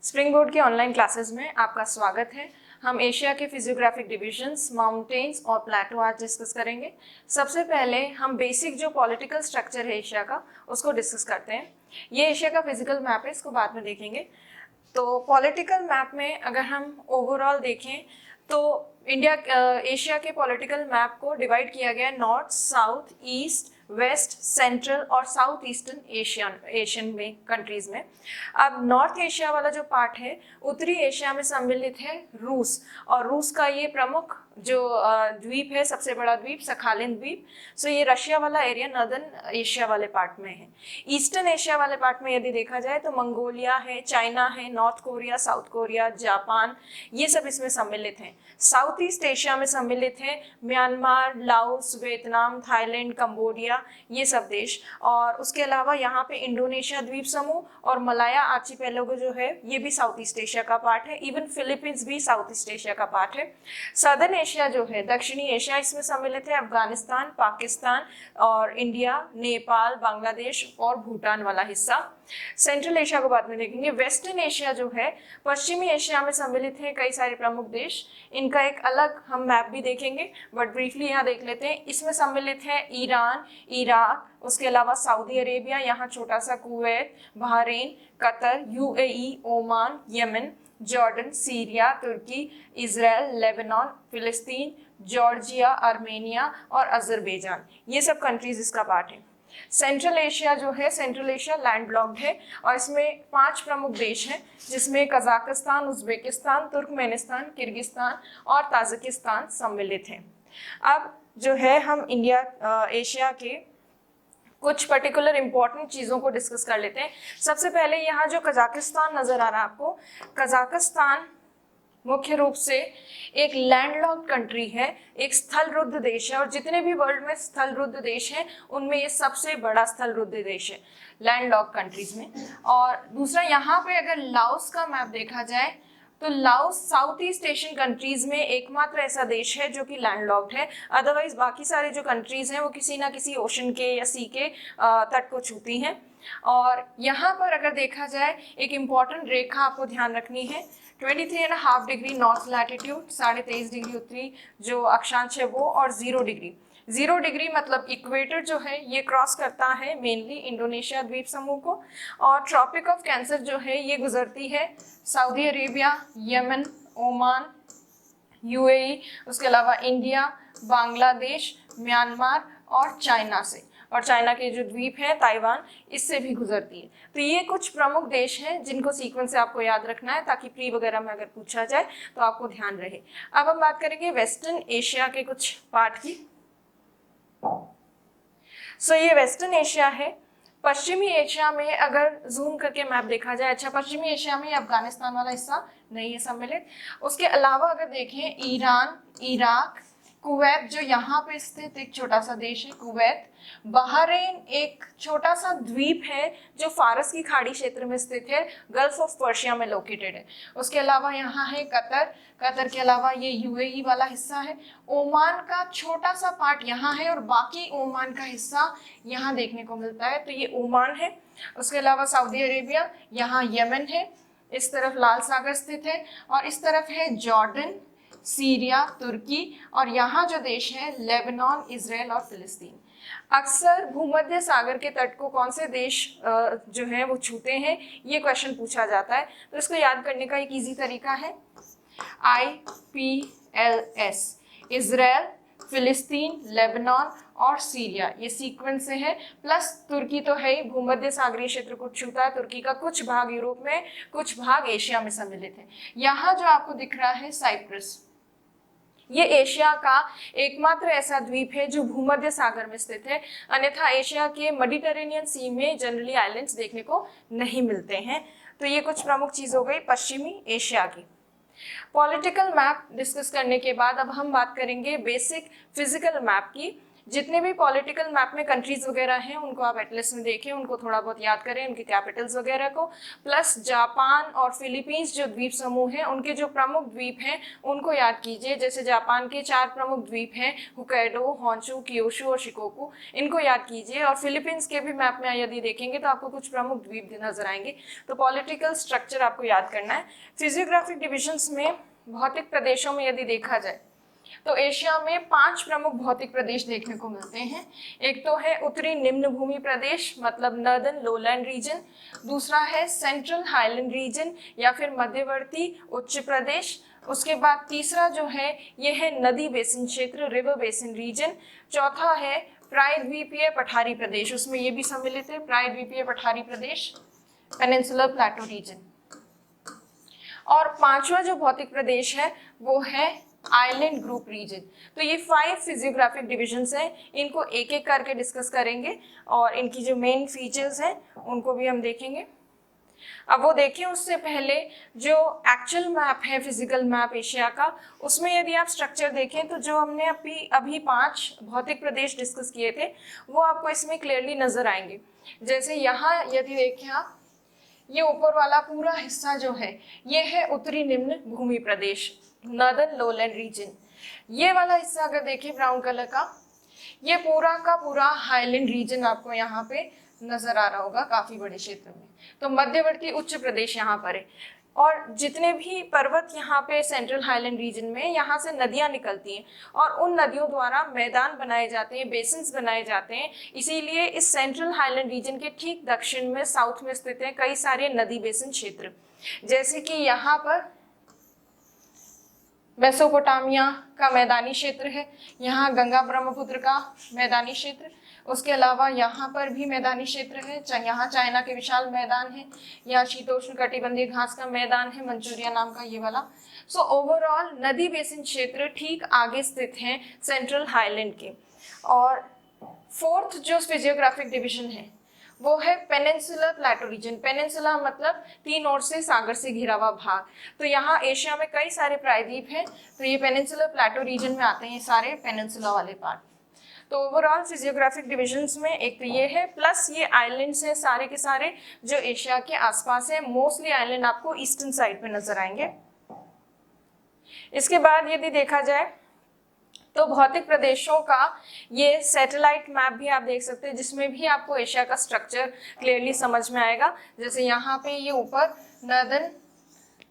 Spring board के online classes में आपका स्वागत है। हम एशिया के फिजियोग्राफिक डिविजन्स, माउंटेन्स और प्लेटो आज डिस्कस करेंगे। सबसे पहले हम बेसिक जो पॉलिटिकल स्ट्रक्चर है एशिया का उसको डिस्कस करते हैं। ये एशिया का फिजिकल मैप है, इसको बाद में देखेंगे। तो पॉलिटिकल मैप में अगर हम ओवरऑल देखें तो एशिया के पॉलिटिकल मैप को डिवाइड किया गया है north, south, east, west, central और साउथ ईस्टर्न एशियन में कंट्रीज में। अब नॉर्थ एशिया वाला जो पार्ट है उत्तरी एशिया में सम्मिलित है रूस, और रूस का ये प्रमुख जो द्वीप है, सबसे बड़ा द्वीप सखालिन द्वीप। सो ये रशिया वाला एरिया नॉर्दर्न एशिया वाले पार्ट में है। ईस्टर्न एशिया वाले पार्ट में यदि देखा जाए तो मंगोलिया है, चाइना है, north Korea, south Korea, Japan, ये सब इसमें सम्मिलित हैं। साउथ ईस्ट एशिया में सम्मिलित है Myanmar, Laos, Vietnam, Thailand, Cambodia, ये सब देश। और उसके अलावा यहाँ पे इंडोनेशिया द्वीप समूह और मलाया आर्चिपेलागो जो है ये भी साउथ ईस्ट एशिया का पार्ट है। इवन फिलीपींस भी साउथ ईस्ट एशिया का पार्ट है। सदर्न एशिया जो है, दक्षिणी एशिया, इसमें सम्मिलित है अफगानिस्तान, पाकिस्तान और इंडिया, नेपाल, बांग्लादेश और भूटान वाला हिस्सा। सेंट्रल एशिया को बाद में देखेंगे। वेस्टर्न एशिया जो है पश्चिमी एशिया में सम्मिलित है कई सारे प्रमुख देश। इनका एक अलग हम मैप भी देखेंगे, बट ब्रीफली यहाँ देख लेते हैं। इसमें सम्मिलित है ईरान, इराक, उसके अलावा सऊदी अरेबिया, यहाँ छोटा सा Kuwait, Bahrain, Qatar, UAE, Oman, Yemen, Jordan, Syria, Turkey, Israel, Lebanon, फिलिस्तीन, जॉर्जिया, आर्मेनिया और अजरबैजान, ये सब कंट्रीज इसका पार्ट है। सेंट्रल एशिया जो है, सेंट्रल एशिया लैंड लॉक्ड है और इसमें 5 प्रमुख देश हैं, जिसमें कजाकिस्तान, उज्बेकिस्तान, तुर्कमेनिस्तान, किर्गिस्तान और ताजिकिस्तान सम्मिलित हैं। अब जो है हम एशिया के कुछ पर्टिकुलर इंपॉर्टेंट चीज़ों को डिस्कस कर लेते हैं। सबसे पहले यहाँ जो कजाकिस्तान नज़र आ रहा है आपको, कजाकिस्तान मुख्य रूप से एक लैंडलॉक्ड कंट्री है, एक स्थलरुद्ध देश है, और जितने भी वर्ल्ड में स्थलरुद्ध देश हैं उनमें ये सबसे बड़ा स्थलरुद्ध देश है लैंडलॉक्ड कंट्रीज में। और दूसरा, यहाँ पे अगर लाओस का मैप देखा जाए तो Laos south east Asian countries में एकमात्र ऐसा देश है जो कि लैंडलॉक्ड है। अदरवाइज बाकी सारे जो कंट्रीज हैं वो किसी ना किसी ओशन के या सी के तट को छूती हैं। और यहाँ पर अगर देखा जाए एक इम्पॉर्टेंट रेखा आपको ध्यान रखनी है, 23.5 डिग्री नॉर्थ लैटिट्यूड, 23.5 डिग्री उत्तरी जो अक्षांश है वो, और 0 डिग्री। 0 डिग्री मतलब इक्वेटर जो है ये क्रॉस करता है मेनली इंडोनेशिया द्वीप समूह को, और ट्रॉपिक ऑफ कैंसर जो है ये गुजरती है Saudi Arabia, Yemen, Oman, UAE, उसके अलावा इंडिया, बांग्लादेश, म्यांमार और चाइना से, और चाइना के जो द्वीप है ताइवान, इससे भी गुजरती है। तो ये कुछ प्रमुख देश हैं जिनको सीक्वेंस से आपको याद रखना है ताकि प्री वगैरह में अगर पूछा जाए तो आपको ध्यान रहे। अब हम बात करेंगे वेस्टर्न एशिया के कुछ पार्ट की। सो ये वेस्टर्न एशिया है। पश्चिमी एशिया में अगर जूम करके मैप देखा जाए, अच्छा पश्चिमी एशिया में अफगानिस्तान वाला हिस्सा नहीं है सम्मिलित। उसके अलावा अगर देखें ईरान, इराक, कुवैत जो यहाँ पे स्थित एक छोटा सा देश है कुवैत, बहरीन एक छोटा सा द्वीप है जो फारस की खाड़ी क्षेत्र में स्थित है, गल्फ ऑफ पर्शिया में लोकेटेड है। उसके अलावा यहाँ है कतर, कतर के अलावा ये यूएई वाला हिस्सा है। ओमान का छोटा सा पार्ट यहाँ है और बाकी ओमान का हिस्सा यहाँ देखने को मिलता है, तो ये ओमान है। उसके अलावा सऊदी अरेबिया, यहाँ यमन है, इस तरफ लाल सागर स्थित है, और इस तरफ है जॉर्डन, सीरिया, तुर्की, और यहाँ जो देश है लेबनान, इजराइल और फिलिस्तीन। अक्सर भूमध्य सागर के तट को कौन से देश जो है वो छूते हैं, ये क्वेश्चन पूछा जाता है। तो इसको याद करने का एक इजी तरीका है IPLS, इजराइल, फिलिस्तीन, लेबनान और सीरिया, ये सीक्वेंस से है। प्लस तुर्की तो है ही, भूमध्य सागरीय क्षेत्र को छूता है। तुर्की का कुछ भाग यूरोप में, कुछ भाग एशिया में सम्मिलित है। यहाँ जो आपको दिख रहा है साइप्रस, ये एशिया का एकमात्र ऐसा द्वीप है जो भूमध्य सागर में स्थित है। अन्यथा एशिया के मेडिटेरेनियन सी में जनरली आइलैंड्स देखने को नहीं मिलते हैं। तो ये कुछ प्रमुख चीज हो गई पश्चिमी एशिया की। पॉलिटिकल मैप डिस्कस करने के बाद अब हम बात करेंगे बेसिक फिजिकल मैप की। जितने भी पॉलिटिकल मैप में कंट्रीज वगैरह हैं उनको आप एटलस में देखें, उनको थोड़ा बहुत याद करें, उनके कैपिटल्स वगैरह को, प्लस जापान और फिलीपींस जो द्वीप समूह हैं उनके जो प्रमुख द्वीप हैं उनको याद कीजिए। जैसे जापान के 4 प्रमुख द्वीप हैं, होक्काइडो, होंशु, क्योशु और शिकोकू, इनको याद कीजिए। और फिलीपींस के भी मैप में यदि देखेंगे तो आपको कुछ प्रमुख द्वीप नजर आएंगे। तो पॉलिटिकल स्ट्रक्चर आपको याद करना है। फिजियोग्राफिक डिविजन्स में भौतिक प्रदेशों में यदि देखा जाए तो एशिया में 5 प्रमुख भौतिक प्रदेश देखने को मिलते हैं। एक तो है उत्तरी निम्न भूमि प्रदेश मतलब नॉर्दर्न लोलैंड रीजन, दूसरा है सेंट्रल हाईलैंड रीजन या फिर मध्यवर्ती उच्च प्रदेश, उसके बाद तीसरा जो है ये है नदी बेसिन क्षेत्र रिवर बेसिन रीजन, चौथा है प्रायद्वीपीय पठारी प्रदेश, उसमें ये भी सम्मिलित है प्रायद्वीपीय पठारी प्रदेश पेनिनसुलर प्लेटो रीजन, और पांचवा जो भौतिक प्रदेश है वो है आइलैंड ग्रुप रीजन। तो ये 5 फिजियोग्राफिक डिविजन्स हैं, इनको एक एक करके डिस्कस करेंगे और इनकी जो मेन फीचर्स हैं उनको भी हम देखेंगे। अब वो देखें उससे पहले जो एक्चुअल मैप है फिजिकल मैप एशिया का, उसमें यदि आप स्ट्रक्चर देखें तो जो हमने अभी 5 भौतिक प्रदेश डिस्कस किए थे वो आपको इसमें क्लियरली नजर आएंगे। जैसे यहाँ यदि देखें आप, ये ऊपर वाला पूरा हिस्सा जो है ये है उत्तरी निम्न भूमि प्रदेश नॉर्दर्न लोलैंड रीजन। ये वाला हिस्सा अगर देखें ब्राउन कलर का, ये पूरा का पूरा हाईलैंड रीजन आपको यहाँ पे नजर आ रहा होगा काफी बड़े क्षेत्र में। तो मध्यवर्ती उच्च प्रदेश यहाँ पर है, और जितने भी पर्वत यहाँ पे सेंट्रल हाईलैंड रीजन में यहाँ से नदियाँ निकलती हैं और उन नदियों द्वारा मैदान बनाए जाते हैं, बेसिन्स बनाए जाते हैं। इसीलिए इस सेंट्रल हाईलैंड रीजन के ठीक दक्षिण में साउथ में स्थित हैं कई सारे नदी बेसिन क्षेत्र, जैसे कि यहाँ पर मेसोपोटामिया का मैदानी क्षेत्र है, यहाँ गंगा ब्रह्मपुत्र का मैदानी क्षेत्र, उसके अलावा यहाँ पर भी मैदानी क्षेत्र है, यहाँ चाइना के विशाल मैदान है, यहाँ शीतोष्ण कटिबंधीय घास का मैदान है मंचूरिया नाम का ये वाला। सो ओवरऑल नदी बेसिन क्षेत्र ठीक आगे स्थित हैं सेंट्रल हाईलैंड के। और फोर्थ जो फिजियोग्राफिक डिविजन है वो है पेनिनसुलर प्लेटो रीजन। पेनिनसुला मतलब 3 ओर से सागर से घिरा हुआ भाग। तो यहाँ एशिया में कई सारे प्रायद्वीप हैं, तो ये पेनिनसुलर प्लेटो रीजन में आते हैं ये सारे पेनिनसुला वाले पार्ट। तो ओवरऑल फिजियोग्राफिक डिविजन्स में एक तो ये है, प्लस ये आइलैंड्स हैं सारे के सारे जो एशिया के आसपास है। मोस्टली आइलैंड आपको ईस्टर्न साइड पे नजर आएंगे। इसके बाद यदि देखा जाए तो भौतिक प्रदेशों का ये सैटेलाइट मैप भी आप देख सकते हैं, जिसमें भी आपको एशिया का स्ट्रक्चर क्लियरली समझ में आएगा। जैसे यहाँ पे ये ऊपर नॉर्दर्न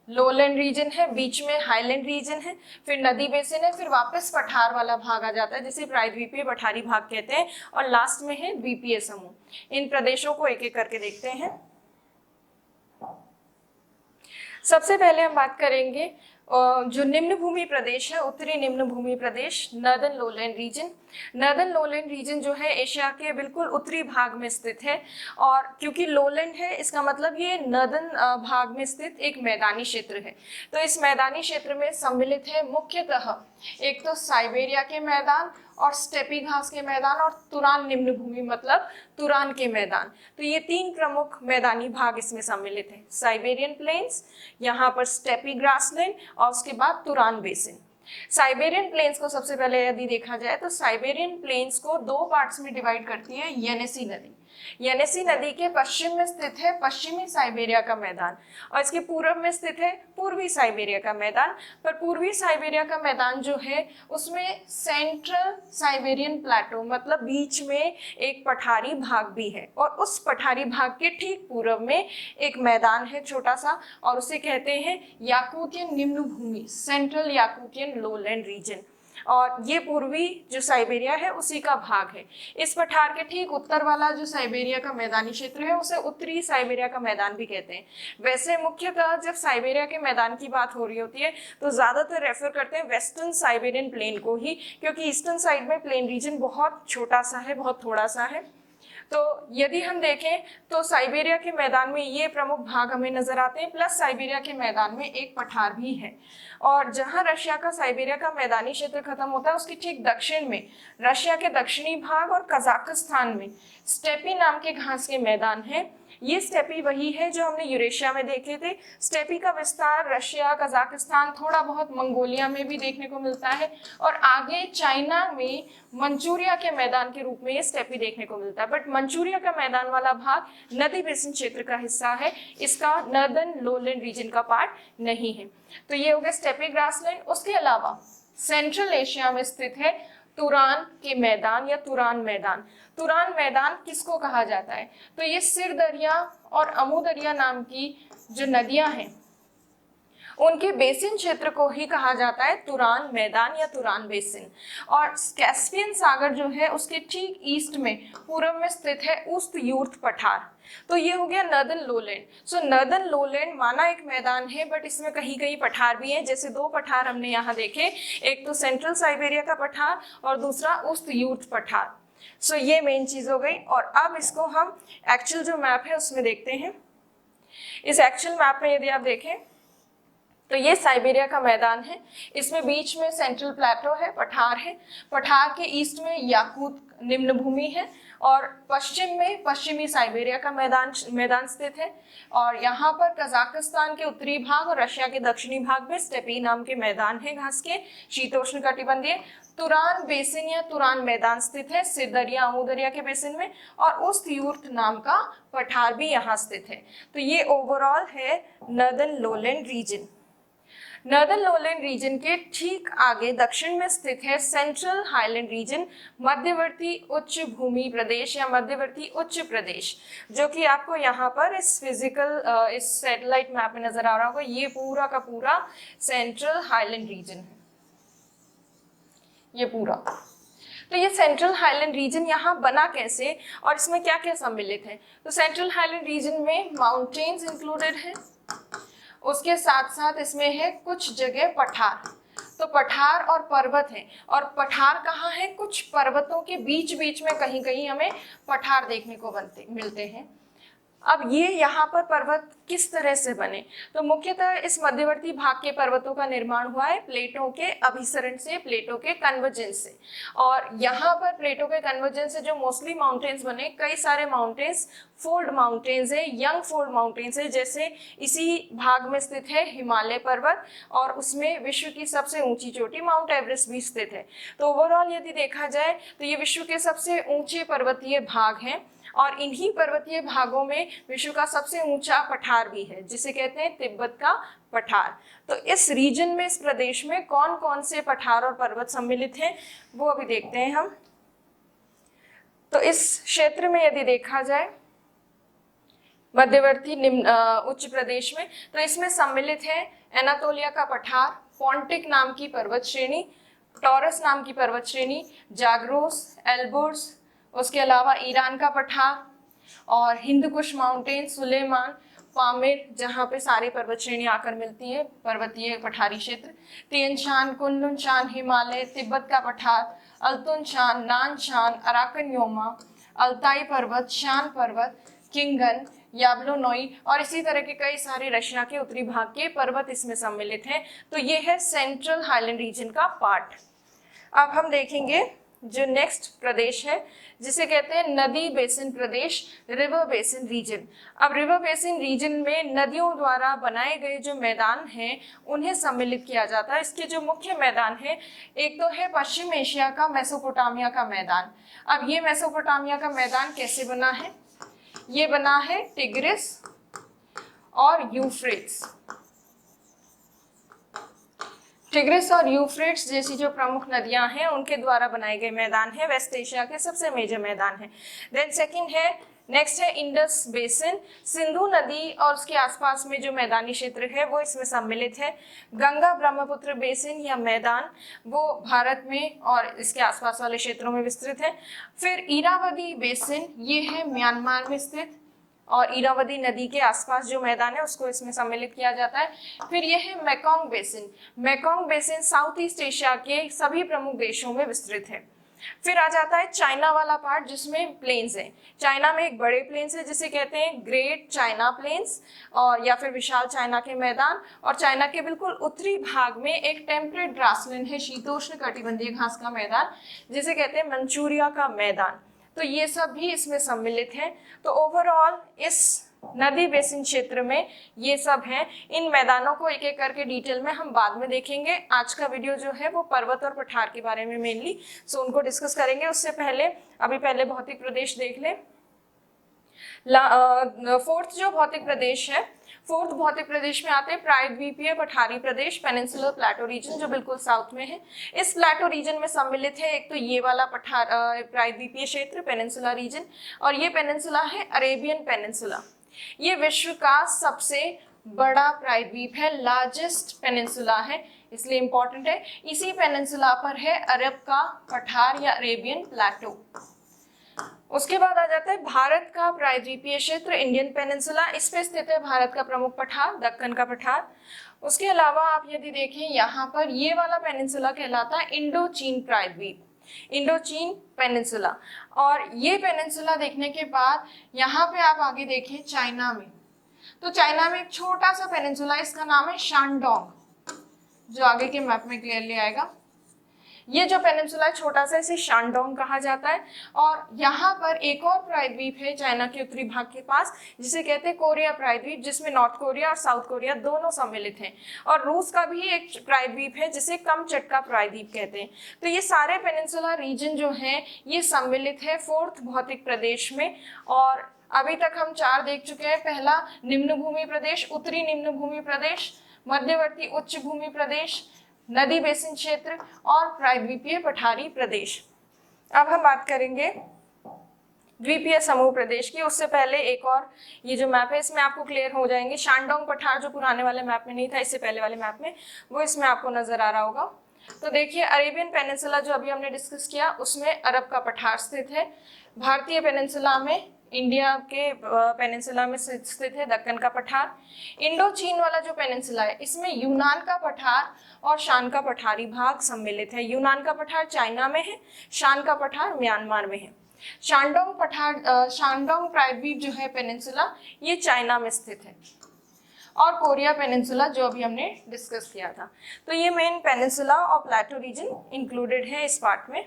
लोलैंड रीजन है, बीच में हाईलैंड रीजन है, फिर नदी बेसिन है, फिर वापस पठार वाला भाग आ जाता है जिसे प्रायद्वीपीय पठारी भाग कहते हैं, और लास्ट में है द्वीपीय समूह। इन प्रदेशों को एक एक करके देखते हैं। सबसे पहले हम बात करेंगे जो निम्न भूमि प्रदेश है, उत्तरी निम्न भूमि प्रदेश northern lowland region. Northern lowland region जो है एशिया के बिल्कुल उत्तरी भाग में स्थित है, और क्योंकि लोलैंड है इसका मतलब ये नॉर्दर्न भाग में स्थित एक मैदानी क्षेत्र है। तो इस मैदानी क्षेत्र में सम्मिलित है मुख्यतः एक तो साइबेरिया के मैदान और स्टेपी घास के मैदान और तुरान निम्न भूमि मतलब तुरान के मैदान। तो ये 3 प्रमुख मैदानी भाग इसमें सम्मिलित है, साइबेरियन प्लेन्स, यहाँ पर स्टेपी ग्रासलैंड और उसके बाद तुरान बेसिन। साइबेरियन प्लेन्स को सबसे पहले यदि देखा जाए तो साइबेरियन प्लेन्स को 2 पार्ट्स में डिवाइड करती है येनिसी नदी। येनिसी नदी के पश्चिम में स्थित है पश्चिमी साइबेरिया का मैदान, और इसके पूर्व में स्थित है पूर्वी साइबेरिया का मैदान। पर पूर्वी साइबेरिया का मैदान जो है उसमें सेंट्रल साइबेरियन प्लेटो मतलब बीच में एक पठारी भाग भी है, और उस पठारी भाग के ठीक पूर्व में एक मैदान है छोटा सा, और उसे कहते हैं याकुतियन निम्न भूमि, सेंट्रल याकुतियन लोलैंड रीजन। और ये पूर्वी जो साइबेरिया है उसी का भाग है। इस पठार के ठीक उत्तर वाला जो साइबेरिया का मैदानी क्षेत्र है उसे उत्तरी साइबेरिया का मैदान भी कहते हैं। वैसे मुख्यतः जब साइबेरिया के मैदान की बात हो रही होती है तो ज्यादातर रेफर करते हैं वेस्टर्न साइबेरियन प्लेन को ही, क्योंकि ईस्टर्न साइड में प्लेन रीजन बहुत छोटा सा है, बहुत थोड़ा सा है। तो यदि हम देखें तो साइबेरिया के मैदान में ये प्रमुख भाग हमें नजर आते हैं, प्लस साइबेरिया के मैदान में एक पठार भी है। और जहां रशिया का साइबेरिया का मैदानी क्षेत्र खत्म होता है उसके ठीक दक्षिण में रशिया के दक्षिणी भाग और कजाकिस्तान में स्टेपी नाम के घास के मैदान है। ये स्टेपी वही है जो हमने यूरेशिया में देखे थे। स्टेपी का विस्तार रशिया, कजाकिस्तान, थोड़ा बहुत मंगोलिया में भी देखने को मिलता है और आगे चाइना में मंचूरिया के मैदान के रूप में ये स्टेपी देखने को मिलता है। बट मंचूरिया का मैदान वाला भाग नदी बेसिन क्षेत्र का हिस्सा है, इसका नॉर्दर्न लोलैंड रीजन का पार्ट नहीं है। तो ये हो गया स्टेपी ग्रासलैंड। उसके अलावा सेंट्रल एशिया में स्थित है तुरान के मैदान या तुरान मैदान। तुरान मैदान किसको कहा जाता है? तो ये सिर दरिया और अमू दरिया नाम की जो नदियां हैं उनके बेसिन क्षेत्र को ही कहा जाता है तुरान मैदान या तुरान बेसिन। और कैस्पियन सागर जो है उसके ठीक ईस्ट में पूर्व में स्थित है उस्त यूर्थ पठार। तो ये हो गया नॉर्दर्न लोलैंड। सो नॉर्दर्न लोलैंड माना एक मैदान है बट इसमें कहीं कहीं पठार भी हैं, जैसे दो पठार हमने यहाँ देखे, एक तो सेंट्रल साइबेरिया का पठार और दूसरा उस्त यूर्थ पठार। सो ये मेन चीज हो गई। और अब इसको हम एक्चुअल जो मैप है उसमें देखते हैं। इस एक्चुअल मैप में यदि आप देखें तो ये साइबेरिया का मैदान है, इसमें बीच में सेंट्रल प्लेटो है, पठार है, पठार के ईस्ट में याकूत निम्न भूमि है और पश्चिम में पश्चिमी साइबेरिया का मैदान स्थित है। और यहाँ पर कजाकिस्तान के उत्तरी भाग और रशिया के दक्षिणी भाग में स्टेपी नाम के मैदान है घास के, शीतोष्ण कटिबंधीय। तुरान बेसिन या तुरान मैदान स्थित है सिरदरिया अमू दरिया के बेसिन में और उस्त यूर्थ नाम का पठार भी यहाँ स्थित है। तो ये ओवरऑल है northern lowland region. Northern lowland region के ठीक आगे दक्षिण में स्थित है सेंट्रल हाईलैंड रीजन, मध्यवर्ती उच्च भूमि प्रदेश या मध्यवर्ती उच्च प्रदेश, जो कि आपको यहाँ पर इस सैटेलाइट मैप में नजर आ रहा होगा। ये पूरा का पूरा सेंट्रल हाईलैंड रीजन है, ये पूरा। तो ये सेंट्रल हाईलैंड रीजन यहाँ बना कैसे और इसमें क्या क्या सम्मिलित है? तो सेंट्रल हाईलैंड रीजन में माउंटेन्स इंक्लूडेड है, उसके साथ साथ इसमें है कुछ जगह पठार। तो पठार और पर्वत है, और पठार कहाँ है? कुछ पर्वतों के बीच बीच में कहीं कहीं हमें पठार देखने को मिलते हैं। अब ये यहाँ पर पर्वत किस तरह से बने? तो मुख्यतः इस मध्यवर्ती भाग के पर्वतों का निर्माण हुआ है प्लेटों के अभिसरण से, प्लेटों के कन्वर्जेंस से। और यहाँ पर प्लेटों के कन्वर्जेंस से जो मोस्टली माउंटेन्स बने, कई सारे माउंटेन्स फोल्ड माउंटेन्स है, यंग फोल्ड माउंटेन्स है। जैसे इसी भाग में स्थित है हिमालय पर्वत और उसमें विश्व की सबसे ऊंची चोटी माउंट एवरेस्ट भी स्थित है। तो ओवरऑल यदि देखा जाए तो ये विश्व के सबसे ऊंचे पर्वतीय भाग हैं और इन्हीं पर्वतीय भागों में विश्व का सबसे ऊंचा पठार भी है, जिसे कहते हैं तिब्बत का पठार। तो इस रीजन में, इस प्रदेश में कौन कौन से पठार और पर्वत सम्मिलित हैं वो अभी देखते हैं हम। तो इस क्षेत्र में यदि देखा जाए मध्यवर्ती उच्च प्रदेश में, तो इसमें सम्मिलित है एनातोलिया का पठार, पोंटिक नाम की पर्वत श्रेणी, टॉरस नाम की पर्वत श्रेणी, जाग्रोस, एल्बर्स, उसके अलावा ईरान का पठार और हिंदकुश माउंटेन, सुलेमान, पामिर, जहाँ पे सारी पर्वत श्रेणी आकर मिलती है, पर्वतीय पठारी क्षेत्र, तियन शान, कुनलुन शान, हिमालय, तिब्बत का पठार, अल्तुन शान, नान शान, अराकन योमा, अल्ताई पर्वत, शान पर्वत, किंगन, याब्लोनोई और इसी तरह के कई सारे रशिया के उत्तरी भाग के पर्वत इसमें सम्मिलित हैं। तो ये है सेंट्रल हाईलैंड रीजन का पार्ट। अब हम देखेंगे जो नेक्स्ट प्रदेश है जिसे कहते हैं नदी बेसिन प्रदेश, रिवर बेसिन रीजन। अब रिवर बेसिन रीजन में नदियों द्वारा बनाए गए जो मैदान हैं उन्हें सम्मिलित किया जाता है। इसके जो मुख्य मैदान है, एक तो है पश्चिम एशिया का मेसोपोटामिया का मैदान। अब ये मेसोपोटामिया का मैदान कैसे बना है? ये बना है टिग्रिस और यूफ्रेट्स। टिग्रिस और यूफ्रेट्स जैसी जो प्रमुख नदियां हैं उनके द्वारा बनाए गए मैदान है, वेस्ट एशिया के सबसे मेजर मैदान है। देन सेकंड है, नेक्स्ट है इंडस बेसिन, सिंधु नदी और उसके आसपास में जो मैदानी क्षेत्र है वो इसमें सम्मिलित है। गंगा ब्रह्मपुत्र बेसिन या मैदान वो भारत में और इसके आसपास वाले क्षेत्रों में विस्तृत है। फिर इरावदी बेसिन, ये है म्यांमार में स्थित और इरावदी नदी के आसपास जो मैदान है उसको इसमें सम्मिलित किया जाता है। फिर यह है Mekong basin. Mekong basin south east Asia के सभी प्रमुख देशों में विस्तृत है। फिर आ जाता है चाइना वाला पार्ट जिसमें प्लेन्स है। चाइना में एक बड़े प्लेन्स है जिसे कहते हैं ग्रेट चाइना प्लेन्स और या फिर विशाल चाइना के मैदान। और चाइना के बिल्कुल उत्तरी भाग में एक टेम्परेट ग्रासलैंड है, शीतोष्ण कटिबंधीय घास का मैदान, जिसे कहते हैं मंचूरिया का मैदान। तो ये सब भी इसमें सम्मिलित है। तो ओवरऑल इस नदी बेसिन क्षेत्र में ये सब हैं। इन मैदानों को एक एक करके डिटेल में हम बाद में देखेंगे। आज का वीडियो जो है वो पर्वत और पठार के बारे में मेनली उनको डिस्कस करेंगे। उससे पहले पहले भौतिक प्रदेश देख लें। फोर्थ जो भौतिक प्रदेश है, फोर्थ भौतिक प्रदेश में आते हैं प्रायद्वीपीय पठारी प्रदेश, पेनिनसुलर प्लेटो रीजन, जो बिल्कुल साउथ में है। इस प्लेटो रीजन में सम्मिलित है एक तो ये वाला प्रायद्वीपीय क्षेत्र पेनिनसुला रीजन, और ये पेनिनसुला है अरेबियन पेनिनसुला। ये विश्व का सबसे बड़ा प्रायद्वीप है, लार्जेस्ट पेनिनसुला है, इसलिए इंपॉर्टेंट है। इसी पेनिनसुला पर है अरब का पठार या अरेबियन प्लेटो। उसके बाद आ जाता है भारत का प्रायद्वीपीय क्षेत्र इंडियन पेनिनसुला। इस पे स्थित है भारत का प्रमुख पठार दक्कन का पठार। उसके अलावा आप यदि देखें यहाँ पर ये वाला पेनिनसुला कहलाता है इंडो चीन प्रायद्वीप, इंडो चीन पेनिनसुला। और ये पेनिनसुला देखने के बाद यहाँ पे आप आगे देखें चाइना में, तो चाइना में एक छोटा सा पेनिनसुला, इसका नाम है शानडोंग, जो आगे के मैप में क्लियरली आएगा। ये जो पेनिनसुला है छोटा सा, इसे शानडोंग कहा जाता है। और यहाँ पर एक और प्रायद्वीप है चाइना के उत्तरी भाग के पास, जिसे कहते हैं कोरिया प्रायद्वीप, जिसमें नॉर्थ कोरिया और साउथ कोरिया दोनों सम्मिलित हैं। और रूस का भी एक प्रायद्वीप है जिसे कमचटका प्रायद्वीप कहते हैं। तो ये सारे पेनिनसुला रीजन जो हैं ये सम्मिलित है फोर्थ भौतिक प्रदेश में। और अभी तक हम 4 देख चुके हैं। पहला निम्न भूमि प्रदेश, उत्तरी निम्न भूमि प्रदेश, मध्यवर्ती उच्च भूमि प्रदेश, नदी बेसिन क्षेत्र और प्रायद्वीपीय पठारी प्रदेश। अब हम बात करेंगे द्वीपीय समूह प्रदेश की। उससे पहले एक और ये जो मैप है इसमें आपको क्लियर हो जाएंगे। शानडोंग पठार जो पुराने वाले मैप में नहीं था, इससे पहले वाले मैप में, वो इसमें आपको नजर आ रहा होगा। तो देखिए अरेबियन पेनिनसुला जो अभी हमने डिस्कस किया उसमें अरब का पठार स्थित है। भारतीय पेनिनसुला में, इंडिया के पेनिनसुला में स्थित है दक्कन का पठार। इंडो चीन वाला जो पेनिनसुला है इसमें यूनान का पठार और शान का पठारी भाग सम्मिलित है। यूनान का पठार चाइना में है, शान का पठार म्यांमार में है। शानडोंग पठार, शानडोंग प्रायद्वीप जो है पेनिनसुला, ये चाइना में स्थित है। और कोरिया पेनिनसुला जो अभी हमने डिस्कस किया था। तो ये मेन पेनिनसुला और प्लेटो रीजन इंक्लूडेड है इस पार्ट में।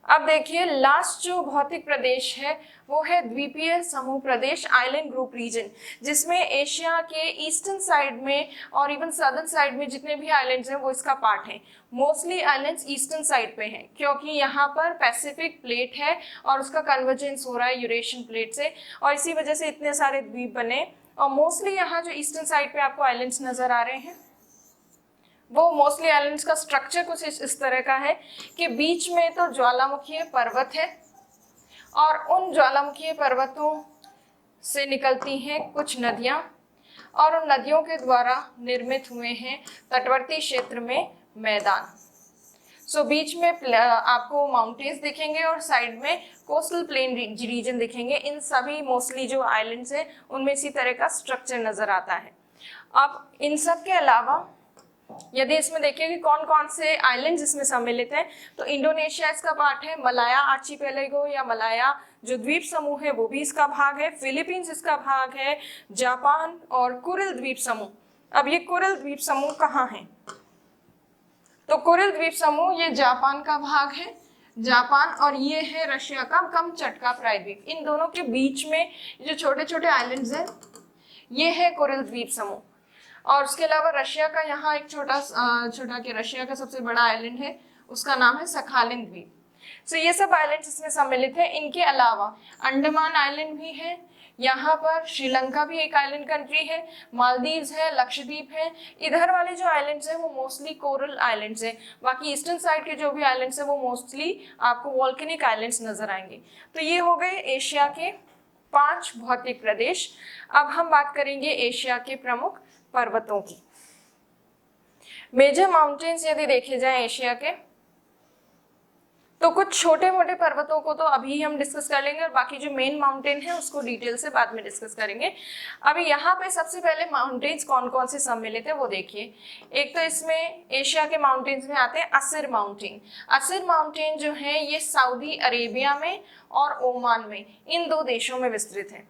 अब देखिए लास्ट जो भौतिक प्रदेश है वो है द्वीपीय समूह प्रदेश, आइलैंड ग्रुप रीजन, जिसमें एशिया के ईस्टर्न साइड में और इवन सदर्न साइड में जितने भी आइलैंड्स हैं वो इसका पार्ट है। मोस्टली आइलैंड्स ईस्टर्न साइड पे हैं क्योंकि यहाँ पर पैसिफिक प्लेट है और उसका कन्वर्जेंस हो रहा है यूरेशियन प्लेट से, और इसी वजह से इतने सारे द्वीप बने। और मोस्टली यहाँ जो ईस्टर्न साइड पे आपको आइलैंड्स नजर आ रहे हैं वो मोस्टली आइलैंड्स का स्ट्रक्चर कुछ इस तरह का है कि बीच में तो ज्वालामुखीय पर्वत है और उन ज्वालामुखीय पर्वतों से निकलती हैं कुछ नदियां, और उन नदियों के द्वारा निर्मित हुए हैं तटवर्ती क्षेत्र में मैदान। सो बीच में आपको माउंटेन्स दिखेंगे और साइड में कोस्टल प्लेन रीजन दिखेंगे। इन सभी मोस्टली जो आइलैंड्स हैं उनमें इसी तरह का स्ट्रक्चर नजर आता है। अब इन सब के अलावा यदि इसमें देखिए कि कौन कौन से आइलैंड्स इसमें सम्मिलित हैं, तो इंडोनेशिया इसका पार्ट है, मलाया आर्चिपेलागो या मलाया जो द्वीप समूह है वो भी इसका भाग है, फिलीपींस इसका भाग है, जापान और कुरिल द्वीप समूह। अब ये कुरिल द्वीप समूह कहाँ है? तो कुरिल द्वीप समूह ये जापान का भाग है, जापान, और ये है रशिया का कमचटका प्रायद्वीप। इन दोनों के बीच में जो छोटे छोटे आइलैंड्स हैं ये है कुरिल द्वीप समूह। और उसके अलावा रशिया का यहाँ एक छोटा के रशिया का सबसे बड़ा आइलैंड है, उसका नाम है सखालिन द्वीप। सो ये सब आइलैंड्स इसमें सम्मिलित है। इनके अलावा अंडमान आइलैंड भी है, यहाँ पर श्रीलंका भी एक आइलैंड कंट्री है, मालदीव्स है, लक्षद्वीप है। इधर वाले जो आइलैंड्स हैं वो मोस्टली कोरल आइलैंड्स हैं, बाकी ईस्टर्न साइड के जो भी आइलैंड्स हैं वो मोस्टली आपको वॉल्केनिक आइलैंड्स नजर आएंगे। तो ये हो गए एशिया के 5 भौतिक प्रदेश। अब हम बात करेंगे एशिया के प्रमुख पर्वतों की। मेजर माउंटेन्स यदि देखे जाए एशिया के, तो कुछ छोटे मोटे पर्वतों को तो अभी हम डिस्कस कर लेंगे और बाकी जो मेन माउंटेन है उसको डिटेल से बाद में डिस्कस करेंगे। अभी यहाँ पे सबसे पहले माउंटेन्स कौन कौन से सम्मिलित है वो देखिए। एक तो इसमें एशिया के माउंटेन्स में आते हैं असर माउंटेन। असर माउंटेन जो है ये सऊदी अरेबिया में और ओमान में, इन 2 देशों में विस्तृत है।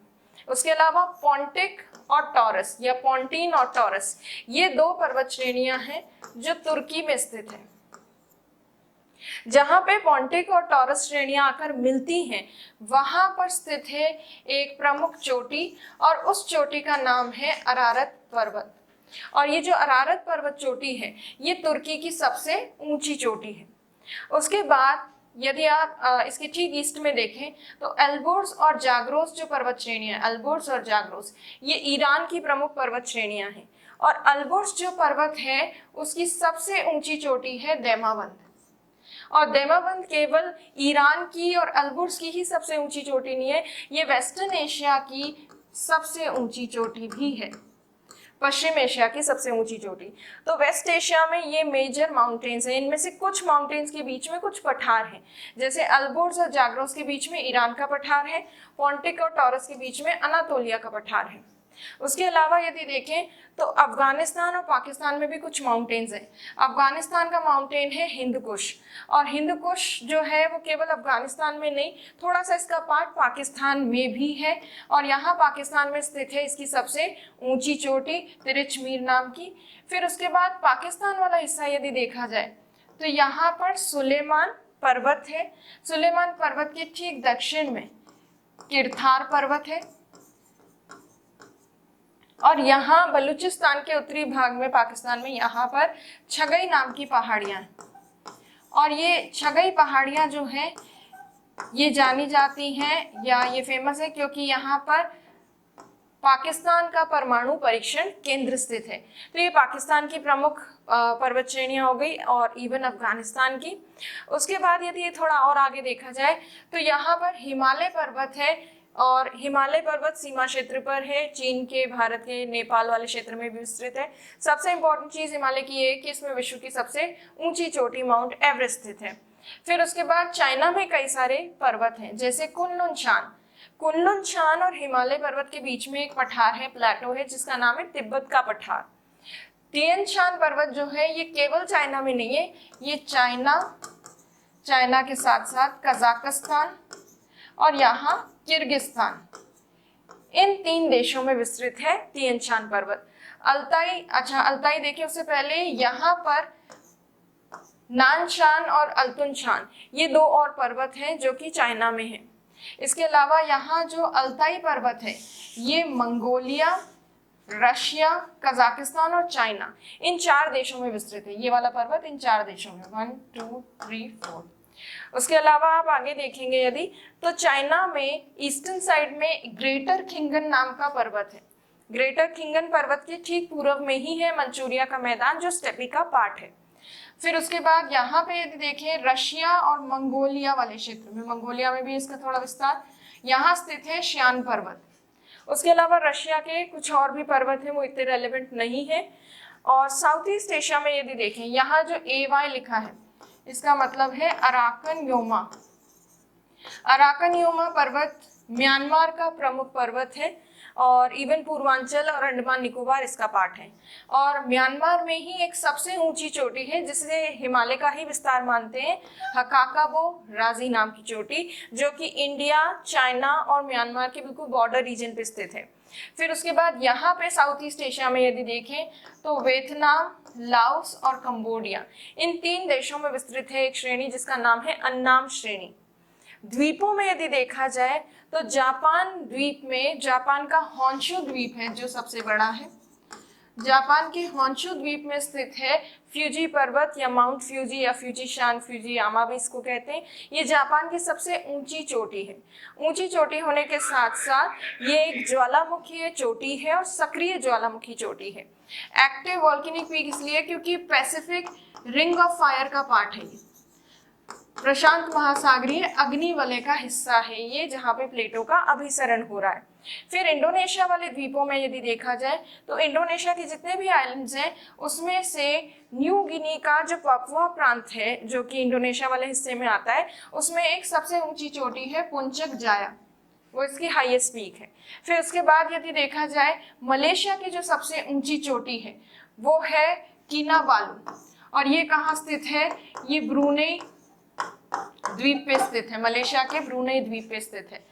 उसके अलावा पोंटिक और टॉरस या पोंटीन और टॉरस, ये 2 पर्वत श्रेणियां हैं जो तुर्की में स्थित है। जहां पे पोंटिक और टॉरस श्रेणियां आकर मिलती हैं वहां पर स्थित है एक प्रमुख चोटी और उस चोटी का नाम है अरारत पर्वत। और ये जो अरारत पर्वत चोटी है ये तुर्की की सबसे ऊंची चोटी है। उसके बाद यदि आप इसके ठीक ईस्ट में देखें तो एल्बोर्स और जाग्रोस जो पर्वत श्रेणियां, एल्बोर्स और जाग्रोस, ये ईरान की प्रमुख पर्वत श्रेणियां हैं। और एल्बोर्स जो पर्वत है उसकी सबसे ऊंची चोटी है दैमावंद। और दैमावंद केवल ईरान की और एल्बोर्स की ही सबसे ऊंची चोटी नहीं है, ये वेस्टर्न एशिया की सबसे ऊंची चोटी भी है, पश्चिम एशिया की सबसे ऊंची चोटी। तो वेस्ट एशिया में ये मेजर माउंटेन्स हैं। इनमें से कुछ माउंटेन्स के बीच में कुछ पठार हैं, जैसे एल्बोर्स और जाग्रोस के बीच में ईरान का पठार है, पोंटिक और टॉरस के बीच में अनातोलिया का पठार है। उसके अलावा यदि देखें तो अफगानिस्तान और पाकिस्तान में भी कुछ माउंटेन्स हैं। अफगानिस्तान का माउंटेन है हिंद कुश, और हिंद कुश जो है वो केवल अफगानिस्तान में नहीं, थोड़ा सा इसका पार्ट पाकिस्तान में भी है। और यहाँ पाकिस्तान में स्थित है इसकी सबसे ऊंची चोटी तिरिचमीर नाम की। फिर उसके बाद पाकिस्तान वाला हिस्सा यदि देखा जाए तो यहाँ पर सुलेमान पर्वत है। सुलेमान पर्वत के ठीक दक्षिण में किरथार पर्वत है। और यहाँ बलूचिस्तान के उत्तरी भाग में पाकिस्तान में यहाँ पर छगई नाम की पहाड़ियाँ हैं। और ये छगई पहाड़ियाँ जो हैं ये जानी जाती हैं या ये फेमस है क्योंकि यहाँ पर पाकिस्तान का परमाणु परीक्षण केंद्र स्थित है। तो ये पाकिस्तान की प्रमुख पर्वत श्रेणियाँ हो गई और इवन अफगानिस्तान की। उसके बाद यदि ये थोड़ा और आगे देखा जाए तो यहाँ पर हिमालय पर्वत है, और हिमालय पर्वत सीमा क्षेत्र पर है, चीन के, भारत के, नेपाल वाले क्षेत्र में भी विस्तृत है। सबसे इंपॉर्टेंट चीज हिमालय की ये है कि इसमें विश्व की सबसे ऊंची चोटी माउंट एवरेस्ट स्थित है। फिर उसके बाद चाइना में कई सारे पर्वत हैं, जैसे कुनलुन शान। कुनलुन शान और हिमालय पर्वत के बीच में एक पठार है, प्लेटो है, जिसका नाम है तिब्बत का पठार। तियन शान पर्वत जो है ये केवल चाइना में नहीं है, ये चाइना के साथ साथ कजाकिस्तान और यहाँ किर्गिस्तान, इन 3 देशों में विस्तृत है तियन शान पर्वत। अल्ताई देखिए, उससे पहले यहाँ पर नानशान और अल्तुन शान, ये 2 और पर्वत हैं जो कि चाइना में हैं। इसके अलावा यहाँ जो अल्ताई पर्वत है ये मंगोलिया, रशिया, कजाकिस्तान और चाइना, इन 4 देशों में विस्तृत है। ये वाला पर्वत इन 4 देशों में, 1 2 3 4। उसके अलावा आप आगे देखेंगे यदि तो चाइना में ईस्टर्न साइड में ग्रेटर खिंगन नाम का पर्वत है। ग्रेटर खिंगन पर्वत के ठीक पूर्व में ही है मंचूरिया का मैदान जो स्टेपी का पार्ट है। फिर उसके बाद यहाँ पे यदि देखें रशिया और मंगोलिया वाले क्षेत्र में, मंगोलिया में भी इसका थोड़ा विस्तार, यहाँ स्थित है शियान पर्वत। उसके अलावा रशिया के कुछ और भी पर्वत हैं, वो इतने रेलेवेंट नहीं है। और साउथ ईस्ट एशिया में यदि देखें, यहाँ जो AY लिखा है इसका मतलब है अराकन योमा। अराकन योमा पर्वत म्यांमार का प्रमुख पर्वत है और इवन पूर्वांचल और अंडमान निकोबार इसका पार्ट है। और म्यांमार में ही एक सबसे ऊंची चोटी है जिसे हिमालय का ही विस्तार मानते हैं, हकाकाबो राजी नाम की चोटी, जो कि इंडिया, चाइना और म्यांमार के बिल्कुल बॉर्डर रीजन पे स्थित है। फिर उसके बाद यहाँ पे साउथ ईस्ट एशिया में यदि देखें तो वियतनाम, लाओस और कंबोडिया, इन 3 देशों में विस्तृत है एक श्रेणी जिसका नाम है अन्नाम श्रेणी। द्वीपों में यदि देखा जाए तो जापान द्वीप में, जापान का होन्शु द्वीप है जो सबसे बड़ा है। जापान के होन्शु द्वीप में स्थित है फ्यूजी पर्वत या माउंट फ्यूजी या फ्यूजीशान, फ्यूजियामा भी इसको कहते हैं। ये जापान की सबसे ऊंची चोटी है। ऊंची चोटी होने के साथ साथ ये एक ज्वालामुखी चोटी है और सक्रिय ज्वालामुखी चोटी है। एक्टिव वॉल्केनिक पीक इसलिए क्योंकि पैसिफिक रिंग ऑफ फायर का पार्ट है ये। प्रशांत महासागरीय अग्निवलय का हिस्सा है ये, जहाँ पे प्लेटों का अभिसरण हो रहा है। फिर इंडोनेशिया वाले द्वीपों में यदि देखा जाए तो इंडोनेशिया के जितने भी आइलैंड्स हैं उसमें से न्यू गिनी का जो पापुआ प्रांत है जो कि इंडोनेशिया वाले हिस्से में आता है, उसमें एक सबसे ऊंची चोटी है पुंचक जाया, वो इसकी हाईएस्ट पीक है। फिर उसके बाद यदि देखा जाए मलेशिया की जो सबसे ऊंची चोटी है वो है किनाबालू, और ये कहाँ स्थित है, ये ब्रूनेई द्वीप पे स्थित है, मलेशिया के ब्रूनेई द्वीप पे स्थित है।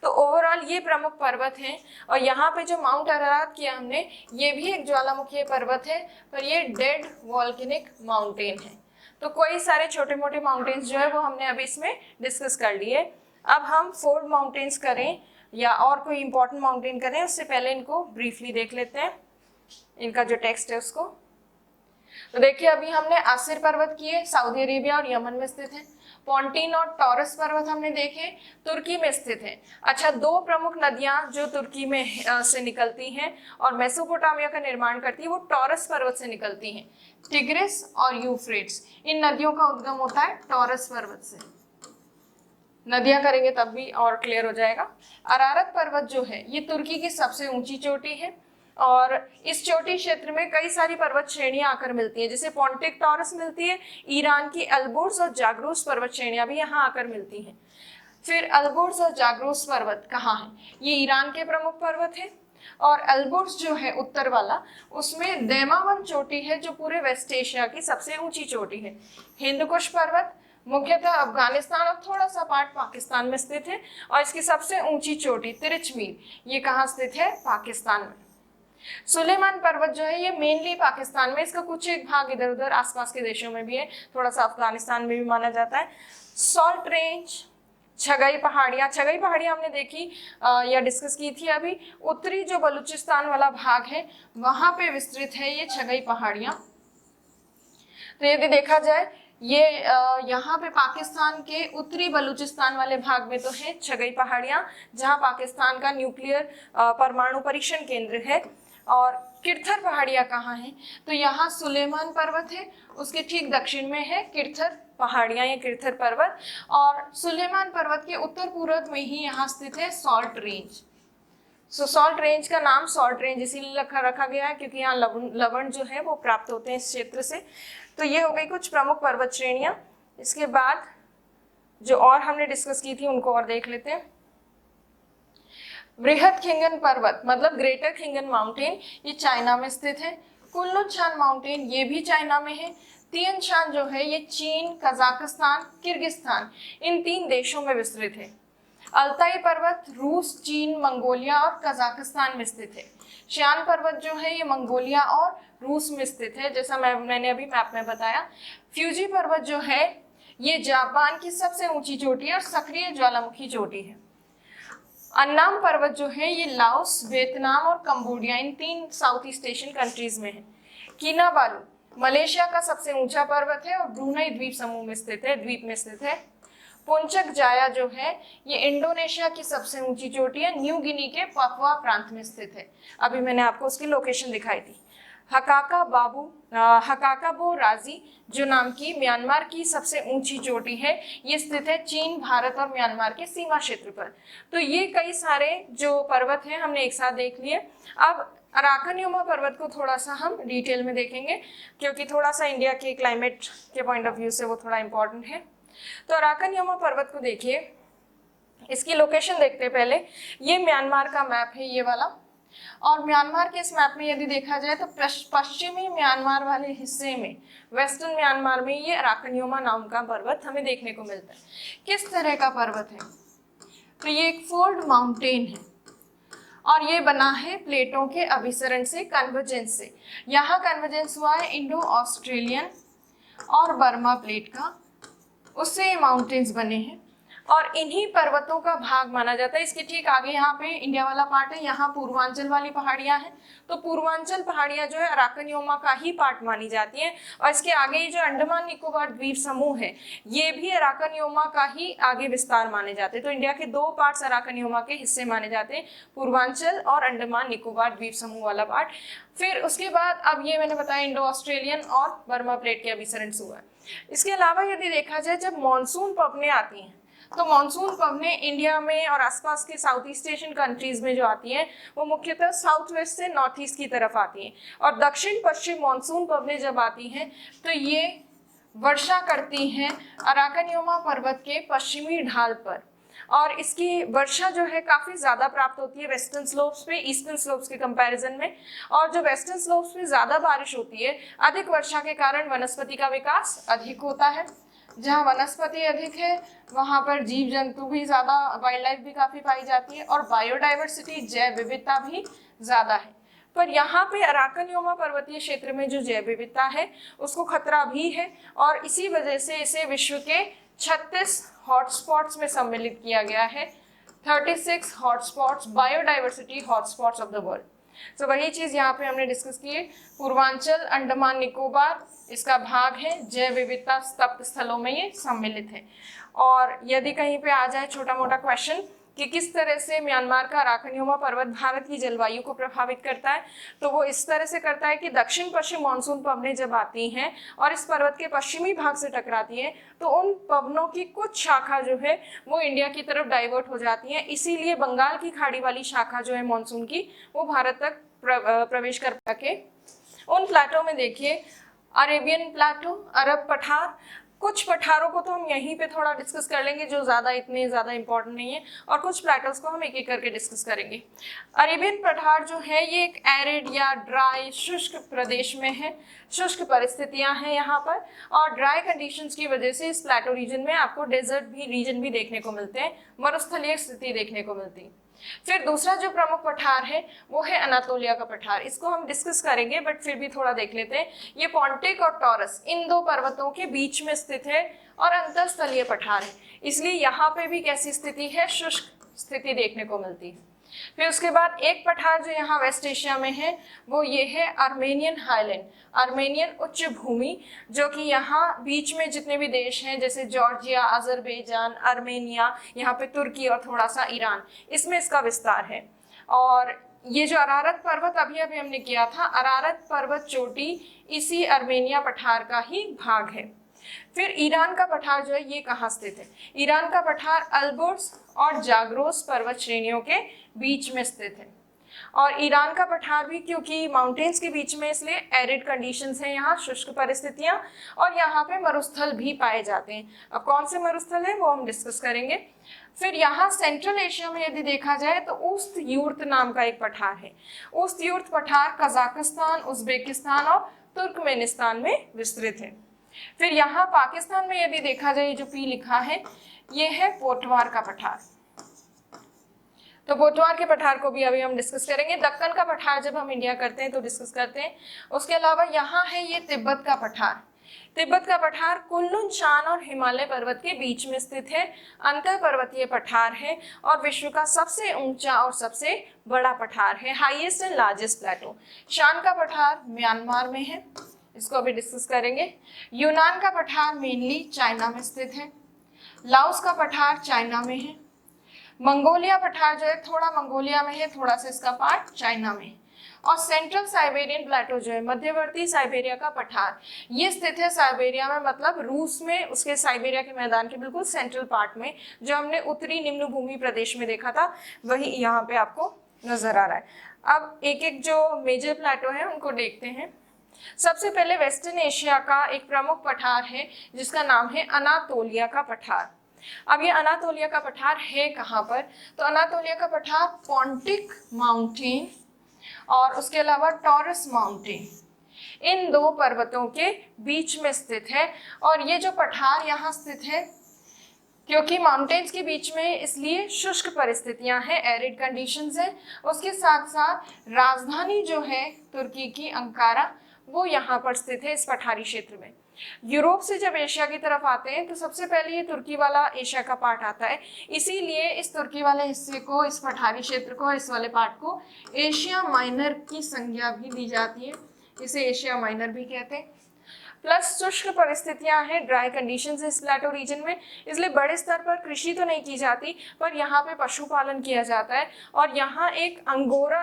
तो ओवरऑल ये प्रमुख पर्वत हैं। और यहाँ पे जो माउंट अरारात किया हमने, ये भी एक ज्वालामुखी पर्वत है, पर ये डेड वॉल्केनिक माउंटेन है। तो कोई सारे छोटे मोटे माउंटेन्स जो है वो हमने अभी इसमें डिस्कस कर लिए। अब हम फोर्ड माउंटेन्स करें या और कोई इंपॉर्टेंट माउंटेन करें, उससे पहले इनको ब्रीफली देख लेते हैं, इनका जो टेक्स्ट है उसको। तो देखिए अभी हमने आसिर पर्वत किए, सऊदी अरेबिया और यमन में स्थित है। पॉन्टीन और टॉरस पर्वत हमने देखे, तुर्की में स्थित है। अच्छा, दो प्रमुख नदियां जो तुर्की में से निकलती हैं और मेसोपोटामिया का निर्माण करती है वो टॉरस पर्वत से निकलती हैं, टिग्रिस और यूफ्रेट्स। इन नदियों का उद्गम होता है टॉरस पर्वत से। नदियां करेंगे तब भी और क्लियर हो जाएगा। अरारत पर्वत जो है ये तुर्की की सबसे ऊंची चोटी है और इस चोटी क्षेत्र में कई सारी पर्वत श्रेणियां आकर मिलती हैं, जैसे पॉन्टिक टॉरस मिलती है, ईरान की अल्बोर्स और जाग्रोस पर्वत श्रेणियां भी यहाँ आकर मिलती हैं। फिर अल्बोर्स और जाग्रोस पर्वत कहाँ है, ये ईरान के प्रमुख पर्वत है। और अल्बोर्स जो है उत्तर वाला, उसमें दैमावन चोटी है जो पूरे वेस्ट एशिया की सबसे ऊंची चोटी है। हिंदकुश पर्वत मुख्यतः अफगानिस्तान और थोड़ा सा पार्ट पाकिस्तान में स्थित है। और इसकी सबसे ऊंची चोटी तिरिचमीर, ये कहाँ स्थित है, पाकिस्तान में। सुलेमान पर्वत जो है ये मेनली पाकिस्तान में, इसका कुछ एक भाग इधर उधर आसपास के देशों में भी है, थोड़ा सा अफगानिस्तान में भी माना जाता है। सॉल्ट रेंज, छगई पहाड़ियाँ, छगई पहाड़ियाँ हमने देखी या डिस्कस की थी अभी। उत्तरी जो बलूचिस्तान वाला भाग है वहां पे विस्तृत है ये छगई पहाड़ियाँ। तो यदि देखा जाए ये यहाँ पे पाकिस्तान के उत्तरी बलूचिस्तान वाले भाग में तो है छगई पहाड़ियाँ, जहाँ पाकिस्तान का न्यूक्लियर परमाणु परीक्षण केंद्र है। और किरथर पहाड़ियाँ कहाँ हैं, तो यहाँ सुलेमान पर्वत है, उसके ठीक दक्षिण में है किरथर पहाड़ियाँ या किरथर पर्वत। और सुलेमान पर्वत के उत्तर पूर्व में ही यहाँ स्थित है सॉल्ट रेंज। सॉल्ट रेंज का नाम सॉल्ट रेंज इसीलिए रखा गया है क्योंकि यहाँ लवण जो है वो प्राप्त होते हैं इस क्षेत्र से। तो ये हो गई कुछ प्रमुख पर्वत श्रेणियाँ। इसके बाद जो और हमने डिस्कस की थी उनको और देख लेते हैं। बृहद खिंगन पर्वत मतलब ग्रेटर खिंगन माउंटेन, ये चाइना में स्थित है। कुल्लुचान माउंटेन ये भी चाइना में है। तियन शान जो है ये चीन, कजाकिस्तान, किर्गिस्तान इन 3 देशों में विस्तृत है। अल्ताई पर्वत रूस, चीन, मंगोलिया और कजाकिस्तान में स्थित है। शियान पर्वत जो है ये मंगोलिया और रूस में स्थित है, जैसा मैंने अभी मैप में बताया। फ्यूजी पर्वत जो है ये जापान की सबसे ऊंची चोटी है और सक्रिय ज्वालामुखी चोटी है। अन्नाम पर्वत जो है ये लाओस, वियतनाम और कंबोडिया इन 3 साउथ ईस्ट एशियन कंट्रीज में है। किनाबालू मलेशिया का सबसे ऊंचा पर्वत है और ब्रूनेई द्वीप समूह में स्थित है, द्वीप में स्थित है। पुंचक जाया जो है ये इंडोनेशिया की सबसे ऊंची चोटी है, न्यू गिनी के पापुआ प्रांत में स्थित है। अभी मैंने आपको उसकी लोकेशन दिखाई थी। हकाकाबो राजी जो नाम की म्यांमार की सबसे ऊंची चोटी है, ये स्थित है चीन, भारत और म्यांमार के सीमा क्षेत्र पर। तो ये कई सारे जो पर्वत हैं हमने एक साथ देख लिए। अब अराकनयुमा पर्वत को थोड़ा सा हम डिटेल में देखेंगे क्योंकि थोड़ा सा इंडिया के क्लाइमेट के पॉइंट ऑफ व्यू से वो थोड़ा इंपॉर्टेंट है। तो अराकनयुमा पर्वत को देखिए, इसकी लोकेशन देखते हैं पहले। ये म्यांमार का मैप है ये वाला, और म्यांमार के इस मैप में यदि देखा जाए तो पश्चिमी म्यांमार वाले हिस्से में, वेस्टर्न म्यांमार में ये अराकनयुमा नाम का पर्वत हमें देखने को मिलता है। किस तरह का पर्वत है, तो ये एक फोल्ड माउंटेन है और ये बना है प्लेटों के अभिसरण से, कन्वर्जेंस से। यहाँ कन्वर्जेंस हुआ है इंडो ऑस्ट्रेलियन और बर्मा प्लेट का, उससे ये माउंटेन्स बने हैं। और इन्हीं पर्वतों का भाग माना जाता है। इसके ठीक आगे यहाँ पे इंडिया वाला पार्ट है, यहाँ पूर्वांचल वाली पहाड़ियां हैं, तो पूर्वांचल पहाड़ियां जो है अराकनियोमा का ही पार्ट मानी जाती हैं। और इसके आगे ये जो अंडमान निकोबार द्वीप समूह है ये भी अराकनियोमा का ही आगे विस्तार माने जाते हैं। तो इंडिया के दो पार्ट्स अराकनियोमा के हिस्से माने जाते हैं, पूर्वांचल और अंडमान निकोबार द्वीप समूह वाला पार्ट। फिर उसके बाद अब ये मैंने बताया इंडो ऑस्ट्रेलियन और बर्मा प्लेट के अभिसरण हुआ है। इसके अलावा यदि देखा जाए जब मानसून पवनें आती हैं तो मानसून पवनें इंडिया में और आसपास के साउथ ईस्ट एशियन कंट्रीज में जो आती हैं वो मुख्यतः साउथ वेस्ट से नॉर्थ ईस्ट की तरफ आती हैं। और दक्षिण पश्चिम मानसून पवनें जब आती हैं तो ये वर्षा करती हैं अराकनियोमा पर्वत के पश्चिमी ढाल पर, और इसकी वर्षा जो है काफी ज्यादा प्राप्त होती है वेस्टर्न स्लोप्स पे ईस्टर्न स्लोप्स के कंपैरिजन में। और जो वेस्टर्न स्लोप्स पे ज्यादा बारिश होती है, अधिक वर्षा के कारण वनस्पति का विकास अधिक होता है। जहाँ वनस्पति अधिक है वहां पर जीव जंतु भी ज्यादा, वाइल्ड लाइफ भी काफी पाई जाती है और बायोडाइवर्सिटी जैव विविधता भी ज्यादा है। पर यहाँ पे अराकनियोमा पर्वतीय क्षेत्र में जो जैव विविधता है उसको खतरा भी है, और इसी वजह से इसे विश्व के 36 हॉटस्पॉट्स में सम्मिलित किया गया है। 36 hotspots, biodiversity hotspots of the world. तो वही चीज यहाँ पे हमने डिस्कस की है। पूर्वांचल अंडमान निकोबार इसका भाग है, जैव विविधता स्तब्ध स्थलों में ये सम्मिलित है। और यदि कहीं पे आ जाए छोटा मोटा क्वेश्चन कि किस तरह से म्यांमार का अराकनियोमा पर्वत भारत की जलवायु को प्रभावित करता है, तो वो इस तरह से करता है कि दक्षिण पश्चिम मानसून पवनें जब आती हैं और इस पर्वत के पश्चिमी भाग से टकराती हैं तो उन पवनों की कुछ शाखा जो है वो इंडिया की तरफ डाइवर्ट हो जाती है। इसीलिए बंगाल की खाड़ी वाली शाखा जो है मानसून की वो भारत तक प्रवेश कर सके। उन प्लाटो में देखिए अरेबियन प्लाटो, अरब पठार, कुछ पठारों को तो हम यहीं पे थोड़ा डिस्कस कर लेंगे जो इतने ज़्यादा इंपॉर्टेंट नहीं है, और कुछ प्लेटोस को हम एक एक करके डिस्कस करेंगे। अरेबियन पठार जो है ये एक एरिड या ड्राई शुष्क प्रदेश में है, शुष्क परिस्थितियां हैं यहाँ पर, और ड्राई कंडीशंस की वजह से इस प्लेटो रीजन में आपको डेजर्ट भी रीजन भी देखने को मिलते हैं, मरुस्थलीय स्थिति देखने को मिलती है। फिर दूसरा जो प्रमुख पठार है वो है अनातोलिया का पठार। इसको हम डिस्कस करेंगे बट फिर भी थोड़ा देख लेते हैं। ये पॉन्टिक और टॉरस इन दो पर्वतों के बीच में स्थित है और अंतरस्थलीय पठार है, इसलिए यहाँ पे भी कैसी स्थिति है, शुष्क स्थिति देखने को मिलती है। फिर उसके बाद एक पठार जो यहाँ वेस्ट एशिया में है वो ये है आर्मेनियन हाईलैंड, आर्मेनियन उच्च भूमि, जो कि यहाँ बीच में जितने भी देश हैं जैसे जॉर्जिया, अजरबैजान, आर्मेनिया, यहाँ पे तुर्की और थोड़ा सा ईरान, इसमें इसका विस्तार है। और ये जो अरारत पर्वत अभी अभी हमने किया था, अरारत पर्वत चोटी इसी आर्मेनिया पठार का ही भाग है। फिर ईरान का पठार जो है ये कहाँ स्थित है, ईरान का पठार अल्बोर्स और जाग्रोस पर्वत श्रेणियों के बीच में स्थित है। और ईरान का पठार भी क्योंकि माउंटेन्स के बीच में इसलिए एरिड कंडीशंस हैं, यहाँ शुष्क परिस्थितियां, और यहाँ पे मरुस्थल भी पाए जाते हैं। अब कौन से मरुस्थल है वो हम डिस्कस करेंगे। फिर यहाँ सेंट्रल एशिया में यदि देखा जाए तो उस्त यूर्त नाम का एक पठार है। उस्त यूर्त पठार कजाकिस्तान, उज्बेकिस्तान और तुर्कमेनिस्तान में विस्तृत है। फिर यहाँ पाकिस्तान में यदि देखा जाए, जो पी लिखा है ये है पोटवार का पठार। तो पोटवार के पठार को भी अभी हम डिस्कस करेंगे। दक्कन का पठार जब हम इंडिया करते हैं तो डिस्कस करते हैं। उसके अलावा यहाँ है ये तिब्बत का पठार। तिब्बत का पठार कुल्लुन शान और हिमालय पर्वत के बीच में स्थित है, अंतर पर्वतीय पठार है और विश्व का सबसे ऊंचा और सबसे बड़ा पठार है, हाईएस्ट एंड लार्जेस्ट प्लेटो। शान का पठार म्यांमार में है, इसको अभी डिस्कस करेंगे। यूनान का पठार मेनली चाइना में स्थित है। लाओस का पठार चाइना में है। मंगोलिया पठार जो है थोड़ा मंगोलिया में है, थोड़ा सा इसका पार्ट चाइना में। और सेंट्रल साइबेरियन प्लेटो जो है मध्यवर्ती साइबेरिया का पठार, ये स्थित है साइबेरिया में, मतलब रूस में, उसके साइबेरिया के मैदान के बिल्कुल सेंट्रल पार्ट में। जो हमने उत्तरी निम्न भूमि प्रदेश में देखा था वही यहाँ पे आपको नजर आ रहा है। अब एक एक जो मेजर प्लेटो है उनको देखते हैं। सबसे पहले वेस्टर्न एशिया का एक प्रमुख पठार है जिसका नाम है अनातोलिया का पठार। अब ये अनातोलिया का पठार है कहाँ पर, तो अनातोलिया का पठार पॉन्टिक माउंटेन और उसके अलावा टॉरस माउंटेन, इन दो पर्वतों के बीच में स्थित है। और ये जो पठार यहाँ स्थित है क्योंकि माउंटेन्स के बीच में, इसलिए शुष्क परिस्थितियां हैं, एरिड कंडीशंस हैं। उसके साथ साथ राजधानी जो है तुर्की की अंकारा वो यहाँ पर स्थित है इस पठारी क्षेत्र में। यूरोप से जब एशिया की तरफ आते हैं तो सबसे पहले ये तुर्की वाला एशिया का पार्ट आता है, इसीलिए इस तुर्की वाले हिस्से को, इस पठारी क्षेत्र को, इस वाले पार्ट को एशिया माइनर की संज्ञा भी दी जाती है, इसे एशिया माइनर भी कहते हैं। प्लस शुष्क परिस्थितियां हैं, ड्राई कंडीशंस इस प्लेटो रीजन में, इसलिए बड़े स्तर पर कृषि तो नहीं की जाती, पर यहाँ पे पशुपालन किया जाता है। और यहाँ एक अंगोरा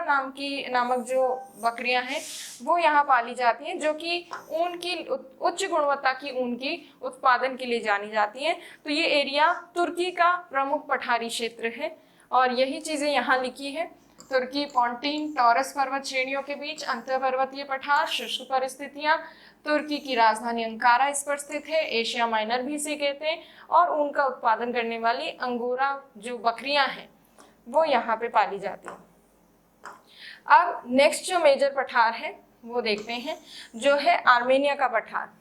नामक जो बकरियां हैं वो यहाँ पाली जाती हैं, जो कि ऊन की उच्च गुणवत्ता की ऊन की उत्पादन के लिए जानी जाती हैं। तो ये एरिया तुर्की का प्रमुख पठारी क्षेत्र है और यही चीजें यहाँ लिखी है। तुर्की पॉन्टीन टॉरस पर्वत श्रेणियों के बीच अंतर पर्वतीय पठार, शुष्क परिस्थितियां, तुर्की की राजधानी अंकारा इस पर स्थित है, एशिया माइनर भी इसे कहते हैं, और ऊन का उत्पादन करने वाली अंगोरा जो बकरियां हैं वो यहाँ पे पाली जाती हैं। अब नेक्स्ट जो मेजर पठार है वो देखते हैं, जो है आर्मेनिया का पठार।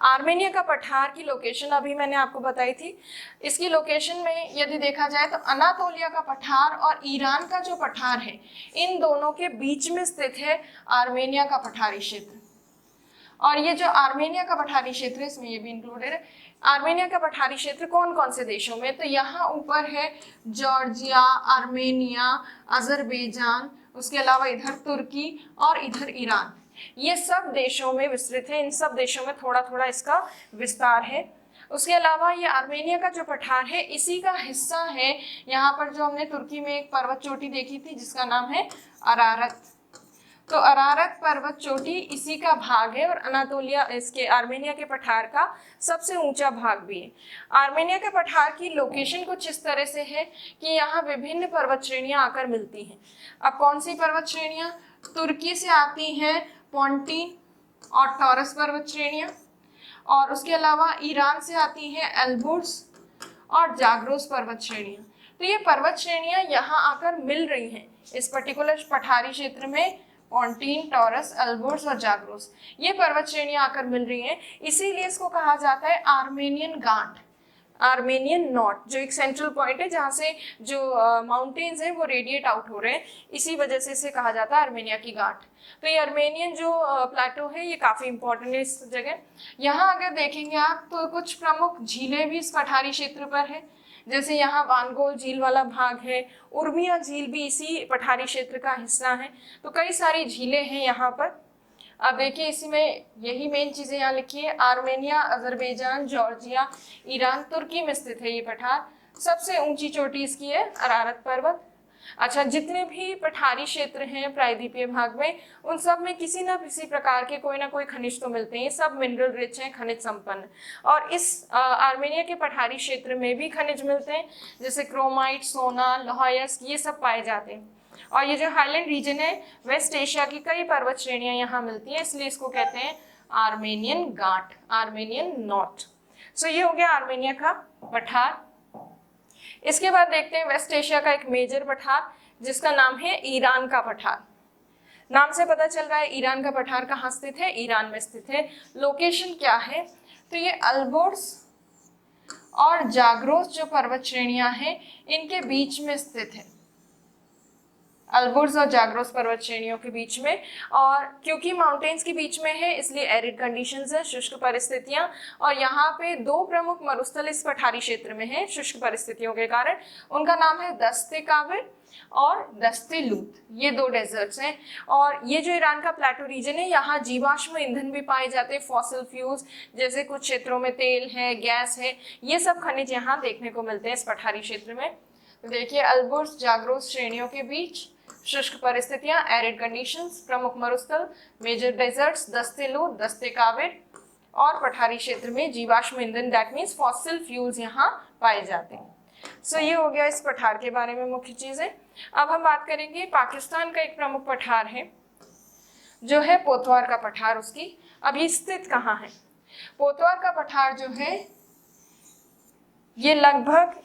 आर्मेनिया का पठार की लोकेशन अभी मैंने आपको बताई थी। इसकी लोकेशन में यदि देखा जाए तो अनातोलिया का पठार और ईरान का जो पठार है, इन दोनों के बीच में स्थित है आर्मेनिया का पठारी क्षेत्र। और ये जो आर्मेनिया का पठारी क्षेत्र है, इसमें ये भी इंक्लूडेड है। आर्मेनिया का पठारी क्षेत्र कौन कौन से देशों में, तो यहाँ ऊपर है जॉर्जिया, आर्मेनिया, अजरबैजान, उसके अलावा इधर तुर्की और इधर ईरान, ये सब देशों में विस्तृत है। इन सब देशों में थोड़ा थोड़ा इसका विस्तार है। उसके अलावा ये आर्मेनिया का जो पठार है इसी का हिस्सा है यहाँ पर जो हमने तुर्की में एक पर्वत चोटी देखी थी जिसका नाम है अरारत। तो अरारत पर्वत चोटी इसी का भाग है और अनातोलिया इसके आर्मेनिया के पठार का सबसे ऊंचा भाग भी है। आर्मेनिया के पठार की लोकेशन कुछ इस तरह से है कि यहाँ विभिन्न पर्वत श्रेणियां आकर मिलती हैं। अब कौन सी पर्वत श्रेणियां? तुर्की से आती हैं पॉन्टीन और टॉरस पर्वत श्रेणियां, और उसके अलावा ईरान से आती हैं एल्बुर्ज और जाग्रोस पर्वत श्रेणियां। तो ये पर्वत श्रेणियां यहाँ आकर मिल रही हैं इस पर्टिकुलर पठारी क्षेत्र में। पॉन्टीन, टॉरस, एल्बुर्ज और जाग्रोस, ये पर्वत श्रेणियां आकर मिल रही हैं, इसीलिए इसको कहा जाता है आर्मेनियन गांठ, आर्मेनियन नॉट, जो एक सेंट्रल पॉइंट है जहाँ से जो माउंटेन्स हैं वो रेडिएट आउट हो रहे हैं, इसी वजह से इसे कहा जाता है आर्मेनिया की गांठ। तो ये आर्मेनियन जो प्लेटो है ये काफ़ी इंपॉर्टेंट है इस जगह। यहाँ अगर देखेंगे आप तो कुछ प्रमुख झीलें भी इस पठारी क्षेत्र पर है, जैसे यहाँ वानगोल झील वाला भाग है, उर्मिया झील भी इसी पठारी क्षेत्र का हिस्सा है। तो कई सारी झीलें हैं यहाँ पर। अब देखिए इसी में यही मेन चीज़ें यहाँ लिखी है, आर्मेनिया, अजरबैजान, जॉर्जिया, ईरान, तुर्की में स्थित है ये पठार। सबसे ऊंची चोटी इसकी है अरारत पर्वत। अच्छा, जितने भी पठारी क्षेत्र हैं प्रायद्वीपीय भाग में, उन सब में किसी न किसी प्रकार के कोई ना कोई खनिज तो मिलते हैं, सब मिनरल रिच हैं, खनिज संपन्न। और इस आर्मेनिया के पठारी क्षेत्र में भी खनिज मिलते हैं, जैसे क्रोमाइट, सोना, लोहायस्क, ये सब पाए जाते हैं। और ये जो हाईलैंड रीजन है, वेस्ट एशिया की कई पर्वत श्रेणियां यहाँ मिलती हैं, इसलिए इसको कहते हैं आर्मेनियन गांठ, आर्मेनियन नॉट। सो ये हो गया आर्मेनिया का पठार। इसके बाद देखते हैं वेस्ट एशिया का एक मेजर पठार जिसका नाम है ईरान का पठार। नाम से पता चल रहा है ईरान का पठार कहाँ स्थित है, ईरान में स्थित है। लोकेशन क्या है, तो ये अल्बोर्स और जाग्रोस जो पर्वत श्रेणियां हैं इनके बीच में स्थित है, अल्बुर्ज और जाग्रोस पर्वत श्रेणियों के बीच में। और क्योंकि माउंटेन्स के बीच में है इसलिए एरिड कंडीशंस है, शुष्क परिस्थितियां। और यहाँ पे दो प्रमुख मरुस्थल इस पठारी क्षेत्र में है शुष्क परिस्थितियों के कारण, उनका नाम है दस्ते काबिर और दस्ते लूत, ये दो डेजर्ट्स हैं। और ये जो ईरान का प्लेटो रीजन है, यहाँ जीवाश्म ईंधन भी पाए जाते हैं, फॉसिल फ्यूल्स, जैसे कुछ क्षेत्रों में तेल है, गैस है, ये सब खनिज यहाँ देखने को मिलते हैं इस पठारी क्षेत्र में। तो देखिए अल्बुर्ज जाग्रोस श्रेणियों के बीच शुष्क परिस्थितियां, एरिड कंडीशंस, प्रमुख मरुस्थल, मेजर डेजर्ट्स, दस्ते लूत, दस्ते काबिर, और पठारी क्षेत्र में जीवाश्म ईंधन, दैट मीन्स फॉसिल फ्यूल्स यहाँ पाए जाते हैं। सो ये हो गया इस पठार के बारे में मुख्य चीजें। अब हम बात करेंगे पाकिस्तान का एक प्रमुख पठार है जो है पोतवार का पठार। उसकी अब ये स्थित कहाँ है? पोतवार का पठार जो है ये लगभग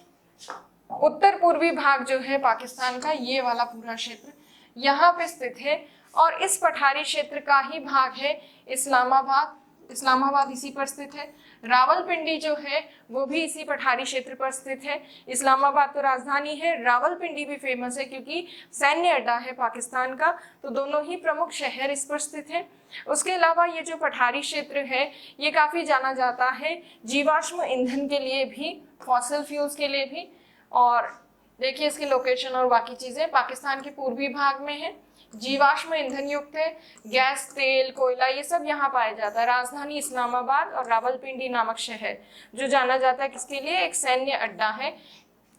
उत्तर पूर्वी भाग जो है पाकिस्तान का, ये वाला पूरा क्षेत्र यहाँ पे स्थित है। और इस पठारी क्षेत्र का ही भाग है इस्लामाबाद, इस्लामाबाद इसी पर स्थित है। रावलपिंडी जो है वो भी इसी पठारी क्षेत्र पर स्थित है। इस्लामाबाद तो राजधानी है, रावलपिंडी भी फेमस है क्योंकि सैन्य अड्डा है पाकिस्तान का, तो दोनों ही प्रमुख शहर इस पर स्थित है। उसके अलावा ये जो पठारी क्षेत्र है ये काफी जाना जाता है जीवाश्म ईंधन के लिए भी, फॉसिल फ्यूल्स के लिए भी। और देखिए इसकी लोकेशन और बाकी चीजें पाकिस्तान के पूर्वी भाग में है, जीवाश्म ईंधन युक्त है, गैस, तेल, कोयला ये सब यहाँ पाया जाता है। राजधानी इस्लामाबाद और रावलपिंडी नामक शहर जो जाना जाता है किसके लिए, एक सैन्य अड्डा है।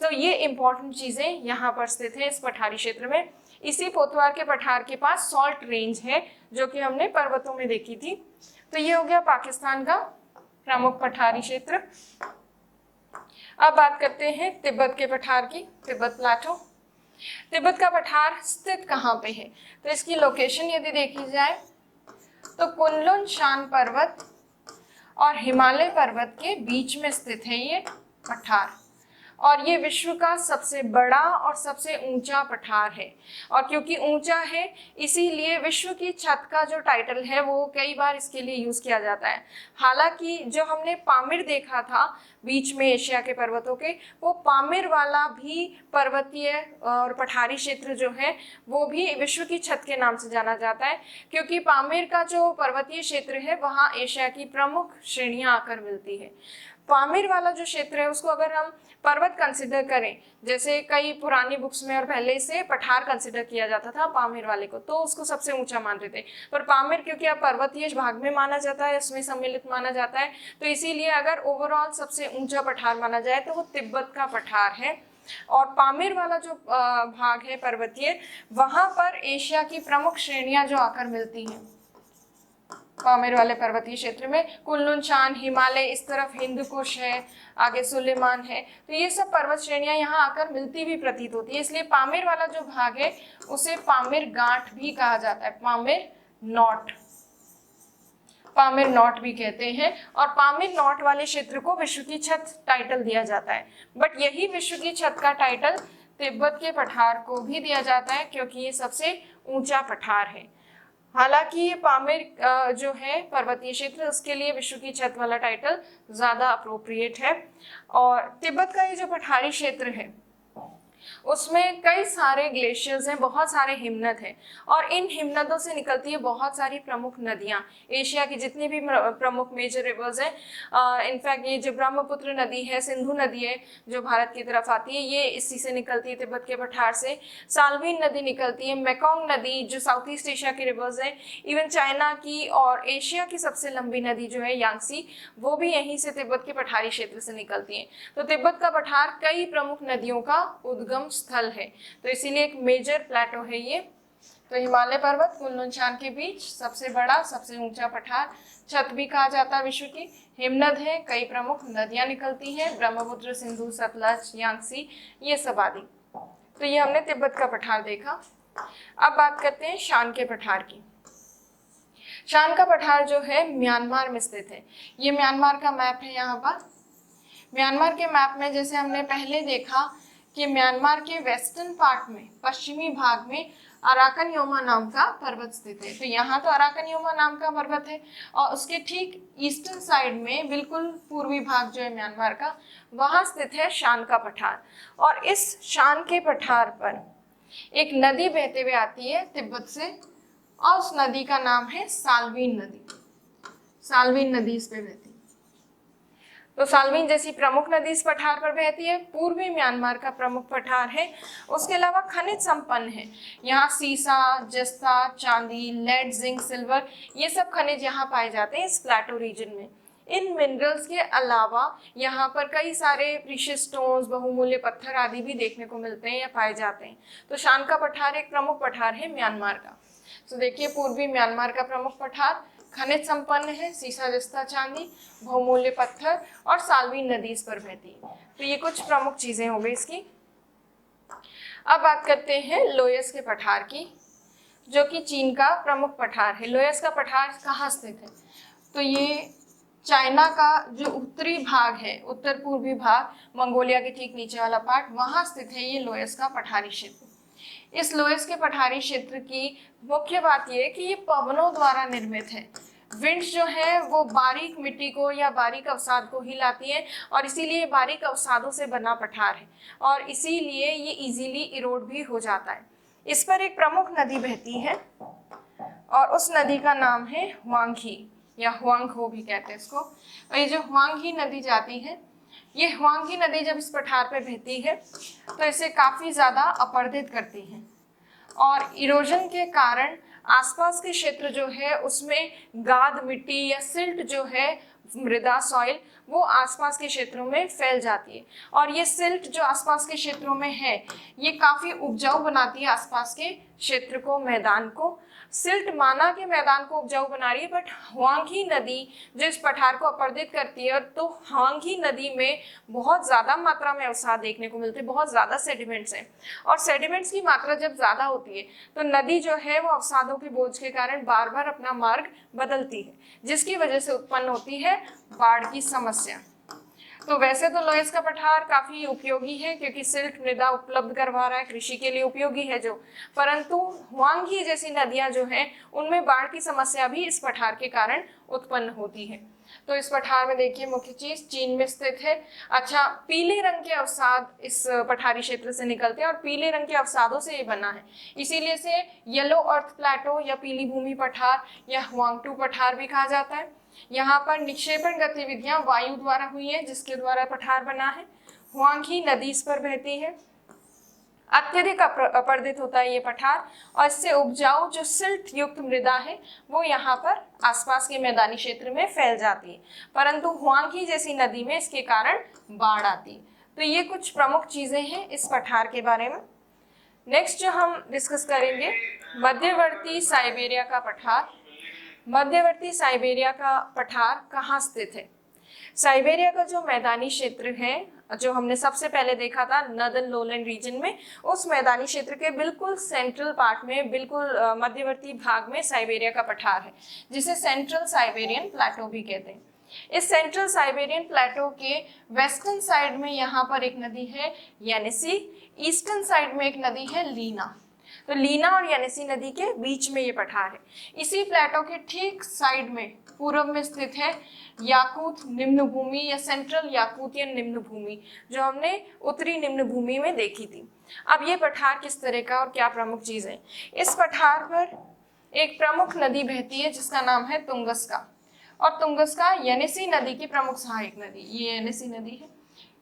तो ये इंपॉर्टेंट चीजें यहाँ पर स्थित है इस पठारी क्षेत्र में। इसी पोतवार के पठार के पास सॉल्ट रेंज है जो कि हमने पर्वतों में देखी थी। तो ये हो गया पाकिस्तान का प्रमुख पठारी क्षेत्र। अब बात करते हैं तिब्बत के पठार की, तिब्बत प्लेटो। तिब्बत का पठार स्थित कहाँ पे है, तो इसकी लोकेशन यदि देखी जाए तो कुनलुन शान पर्वत और हिमालय पर्वत के बीच में स्थित है ये पठार, और ये विश्व का सबसे बड़ा और सबसे ऊंचा पठार है। और क्योंकि ऊंचा है इसीलिए विश्व की छत का जो टाइटल है वो कई बार इसके लिए यूज किया जाता है। हालांकि जो हमने पामीर देखा था बीच में एशिया के पर्वतों के, वो पामीर वाला भी पर्वतीय और पठारी क्षेत्र जो है वो भी विश्व की छत के नाम से जाना जाता है, क्योंकि पामीर का जो पर्वतीय क्षेत्र है वहाँ एशिया की प्रमुख श्रेणियां आकर मिलती है। पामीर वाला जो क्षेत्र है उसको अगर हम पर्वत कंसिडर करें, जैसे कई पुरानी बुक्स में और पहले से पठार कंसिडर किया जाता था पामीर वाले को, तो उसको सबसे ऊंचा मानते थे। पर पामीर क्योंकि अब पर्वतीय भाग में माना जाता है, उसमें सम्मिलित माना जाता है, तो इसीलिए अगर ओवरऑल सबसे ऊंचा पठार माना जाए तो वो तिब्बत का पठार है। और पामीर वाला जो भाग है पर्वतीय, वहां पर एशिया की प्रमुख श्रेणियां जो आकर मिलती हैं पामीर वाले पर्वतीय क्षेत्र में, कुनलुन शान, हिमालय, इस तरफ हिंद कुश है, आगे सुलेमान है, तो ये सब पर्वत श्रेणियां यहाँ आकर मिलती भी प्रतीत होती है। इसलिए पामीर वाला जो भाग है उसे पामीर गांठ भी कहा जाता है, पामीर नॉट, पामीर नॉट भी कहते हैं। और पामीर नॉट वाले क्षेत्र को विश्व की छत टाइटल दिया जाता है। बट यही विश्व की छत का टाइटल तिब्बत के पठार को भी दिया जाता है क्योंकि ये सबसे ऊंचा पठार है। हालांकि ये पामीर जो है पर्वतीय क्षेत्र, उसके लिए विश्व की छत वाला टाइटल ज्यादा अप्रोप्रिएट है। और तिब्बत का ये जो पठारी क्षेत्र है उसमें कई सारे ग्लेशियर्स हैं, बहुत सारे हिमनद हैं, और इन हिमनदों से निकलती है बहुत सारी प्रमुख नदियां। एशिया की जितनी भी प्रमुख मेजर रिवर्स हैं, इनफैक्ट ये जो ब्रह्मपुत्र नदी है, सिंधु नदी है जो भारत की तरफ आती है, ये इसी से निकलती है तिब्बत के पठार से। साल्वीन नदी निकलती है, मेकोंग नदी जो साउथ ईस्ट एशिया के रिवर्स है, इवन चाइना की और एशिया की सबसे लंबी नदी जो है यांगसी, वो भी यहीं से तिब्बत के पठारी क्षेत्र से निकलती है। तो तिब्बत का पठार कई प्रमुख नदियों का उद्गम स्थल है, तो इसीलिए एक मेजर प्लेटो है ये। तो हिमालय पर्वत कुनलुन शान के बीच सबसे बड़ा सबसे ऊंचा पठार, छत भी कहा जाता है विश्व की। हिमनद है, कई प्रमुख नदियां निकलती हैं, ब्रह्मपुत्र, सिंधु, सतलज, यांगसी, ये सब आदि। तो ये हमने तिब्बत का पठार देखा। अब बात करते हैं शान के पठार की। शान का पठार जो है म्यांमार में स्थित है। ये म्यांमार का मैप है। यहाँ पर म्यांमार के मैप में जैसे हमने पहले देखा कि म्यांमार के वेस्टर्न पार्ट में, पश्चिमी भाग में अराकन योमा नाम का पर्वत स्थित है। तो यहाँ तो अराकन योमा नाम का पर्वत है, और उसके ठीक ईस्टर्न साइड में बिल्कुल पूर्वी भाग जो है म्यांमार का, वहाँ स्थित है शान का पठार। और इस शान के पठार पर एक नदी बहते हुए आती है तिब्बत से, और उस नदी का नाम है साल्वीन नदी। साल्वीन नदी इस पे बहती है। तो साल्वीन जैसी प्रमुख नदी इस पठार पर बहती है, पूर्वी म्यांमार का प्रमुख पठार है। उसके अलावा खनिज संपन्न है, यहाँ सीसा, जस्ता, चांदी, लेड, जिंक, सिल्वर, ये सब खनिज यहाँ पाए जाते हैं इस प्लेटो रीजन में। इन मिनरल्स के अलावा यहाँ पर कई सारे प्रीशियस स्टोन्स, बहुमूल्य पत्थर आदि भी देखने को मिलते हैं या पाए जाते हैं। तो शान का पठार एक प्रमुख पठार है म्यांमार का। तो देखिए पूर्वी म्यांमार का प्रमुख पठार खनिज संपन्न है, सीसा, जस्ता, चांदी, बहुमूल्य पत्थर, और साल्वीन नदी इस पर बहती है। तो ये कुछ प्रमुख चीजें हो गई इसकी। अब बात करते हैं लोयस के पठार की, जो कि चीन का प्रमुख पठार है। लोयस का पठार कहाँ स्थित है, तो ये चाइना का जो उत्तरी भाग है, उत्तर पूर्वी भाग, मंगोलिया के ठीक नीचे वाला पार्ट, वहां स्थित है ये लोयस का पठारी क्षेत्र। इस लोयस के पठारी क्षेत्र की मुख्य बात यह है कि ये पवनों द्वारा निर्मित है। विंड्स जो है वो बारीक मिट्टी को या बारीक अवसाद को हिलाती है और इसीलिए बारीक अवसादों से बना पठार है और इसीलिए ये इजीली इरोड भी हो जाता है। इस पर एक प्रमुख नदी बहती है और उस नदी का नाम है हुआंगी या हुआंगहो भी कहते हैं इसको। और ये जो हुआंगी नदी जाती है, ये हुआंगी नदी जब इस पठार पे बहती है तो इसे काफ़ी ज़्यादा अपरदित करती है और इरोजन के कारण आसपास के क्षेत्र जो है उसमें गाद मिट्टी या सिल्ट जो है मृदा सॉइल वो आसपास के क्षेत्रों में फैल जाती है और ये सिल्ट जो आसपास के क्षेत्रों में है ये काफ़ी उपजाऊ बनाती है आसपास के क्षेत्र को, मैदान को। सिल्ट माना के मैदान को उपजाऊ बना रही है, बट हुआंगी नदी जो इस पठार को अपरदित करती है तो हुआंगी नदी में बहुत ज़्यादा मात्रा में अवसाद देखने को मिलते हैं, बहुत ज़्यादा सेडिमेंट्स हैं और सेडिमेंट्स की मात्रा जब ज़्यादा होती है तो नदी जो है वो अवसादों के बोझ के कारण बार बार अपना मार्ग बदलती है, जिसकी वजह से उत्पन्न होती है बाढ़ की समस्या। तो वैसे तो लोयस का पठार काफ़ी उपयोगी है क्योंकि सिल्ट मृदा उपलब्ध करवा रहा है, कृषि के लिए उपयोगी है जो, परंतु हुआंगी जैसी नदियां जो हैं उनमें बाढ़ की समस्या भी इस पठार के कारण उत्पन्न होती है। तो इस पठार में देखिए मुख्य चीज चीन में स्थित है। अच्छा, पीले रंग के अवसाद इस पठारी क्षेत्र से निकलते हैं और पीले रंग के अवसादों से ये बना है, इसीलिए इसे येलो अर्थ प्लेटो या पीली भूमि पठार या हुआंगटू पठार भी कहा जाता है। यहाँ पर निक्षेपण गतिविधियां वायु द्वारा हुई है जिसके द्वारा पठार बना है। हुआंगी नदी इस पर बहती है, अत्यधिक अपरदित होता है ये पठार और इससे उपजाऊ जो सिल्ट युक्त मृदा है वो यहाँ पर आसपास के मैदानी क्षेत्र में फैल जाती है, परंतु हुआंगी जैसी नदी में इसके कारण बाढ़ आती है। तो ये कुछ प्रमुख चीजें हैं इस पठार के बारे में। नेक्स्ट जो हम डिस्कस करेंगे, मध्यवर्ती साइबेरिया का पठार। मध्यवर्ती साइबेरिया का पठार कहाँ स्थित है? साइबेरिया का जो मैदानी क्षेत्र है जो हमने सबसे पहले देखा था नॉर्दर्न लोलैंड रीजन में, उस मैदानी क्षेत्र के बिल्कुल सेंट्रल पार्ट में, बिल्कुल मध्यवर्ती भाग में साइबेरिया का पठार है जिसे सेंट्रल साइबेरियन प्लेटो भी कहते हैं। इस सेंट्रल साइबेरियन प्लेटो के वेस्टर्न साइड में यहाँ पर एक नदी है येनिसी, ईस्टर्न साइड में एक नदी है लीना। तो लीना और येनिसी नदी के बीच में ये पठार है। इसी प्लेटो के ठीक साइड में पूर्व में स्थित है याकूत निम्न भूमि या सेंट्रल याकूतियन निम्न भूमि जो हमने उत्तरी निम्न भूमि में देखी थी। अब ये पठार किस तरह का और क्या प्रमुख चीज है? इस पठार पर एक प्रमुख नदी बहती है जिसका नाम है तुंगस्का और तुंगस्का येनिसी नदी की प्रमुख सहायक नदी। ये येनिसी नदी है,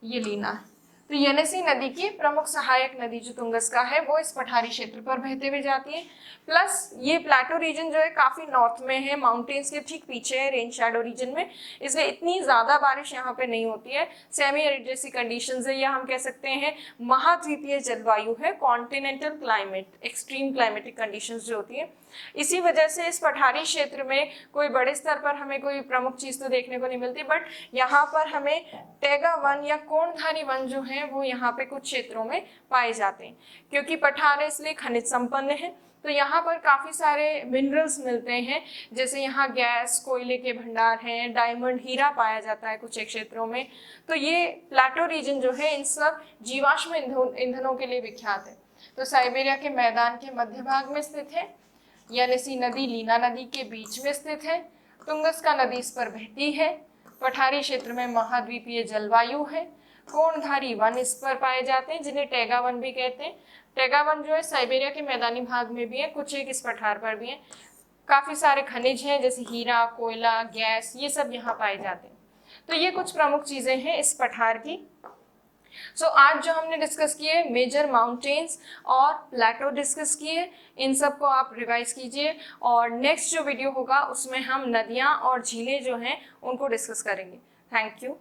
ये लीना है। तो येनिसी नदी की प्रमुख सहायक नदी जो तुंगस्का है वो इस पठारी क्षेत्र पर बहते हुए जाती है। प्लस ये प्लेटो रीजन जो है काफ़ी नॉर्थ में है, माउंटेन्स के ठीक पीछे है, रेन शैडो रीजन में, इसलिए इतनी ज़्यादा बारिश यहाँ पे नहीं होती है। सेमी एरिड जैसी कंडीशंस है या हम कह सकते हैं महाद्वीपीय जलवायु है, continental climate, extreme climatic conditions जो होती है। इसी वजह से इस पठारी क्षेत्र में कोई बड़े स्तर पर हमें कोई प्रमुख चीज़ तो देखने को नहीं मिलती, बट यहाँ पर हमें टैगा वन या कोणधारी वन जो है वो यहाँ पे कुछ क्षेत्रों में पाए जाते हैं। क्योंकि पठार है इसलिए खनिज संपन्न है, तो यहाँ पर काफ़ी सारे मिनरल्स मिलते हैं, जैसे यहाँ गैस, कोयले के भंडार हैं, डायमंड, हीरा पाया जाता है कुछ एक क्षेत्रों में। तो ये प्लेटो रीजन जो है इन सब जीवाश्म ईंधनों के लिए विख्यात है। तो साइबेरिया के मैदान के मध्य भाग में स्थित है, येनिसी नदी लीना नदी के बीच में स्थित है, तुंगस्का नदी इस पर बहती है, पठारी क्षेत्र में महाद्वीपीय जलवायु है, कोणधारी वन इस पर पाए जाते हैं जिन्हें टैगा वन भी कहते हैं। टैगा वन जो है साइबेरिया के मैदानी भाग में भी है, कुछ एक इस पठार पर भी है। काफ़ी सारे खनिज हैं जैसे हीरा, कोयला, गैस, ये सब यहाँ पाए जाते हैं। तो ये कुछ प्रमुख चीज़ें हैं इस पठार की। आज जो हमने डिस्कस किए मेजर माउंटेन्स और प्लेटो डिस्कस किए, इन सब को आप रिवाइज कीजिए और नेक्स्ट जो वीडियो होगा उसमें हम नदियाँ और झीलें जो हैं उनको डिस्कस करेंगे। Thank you.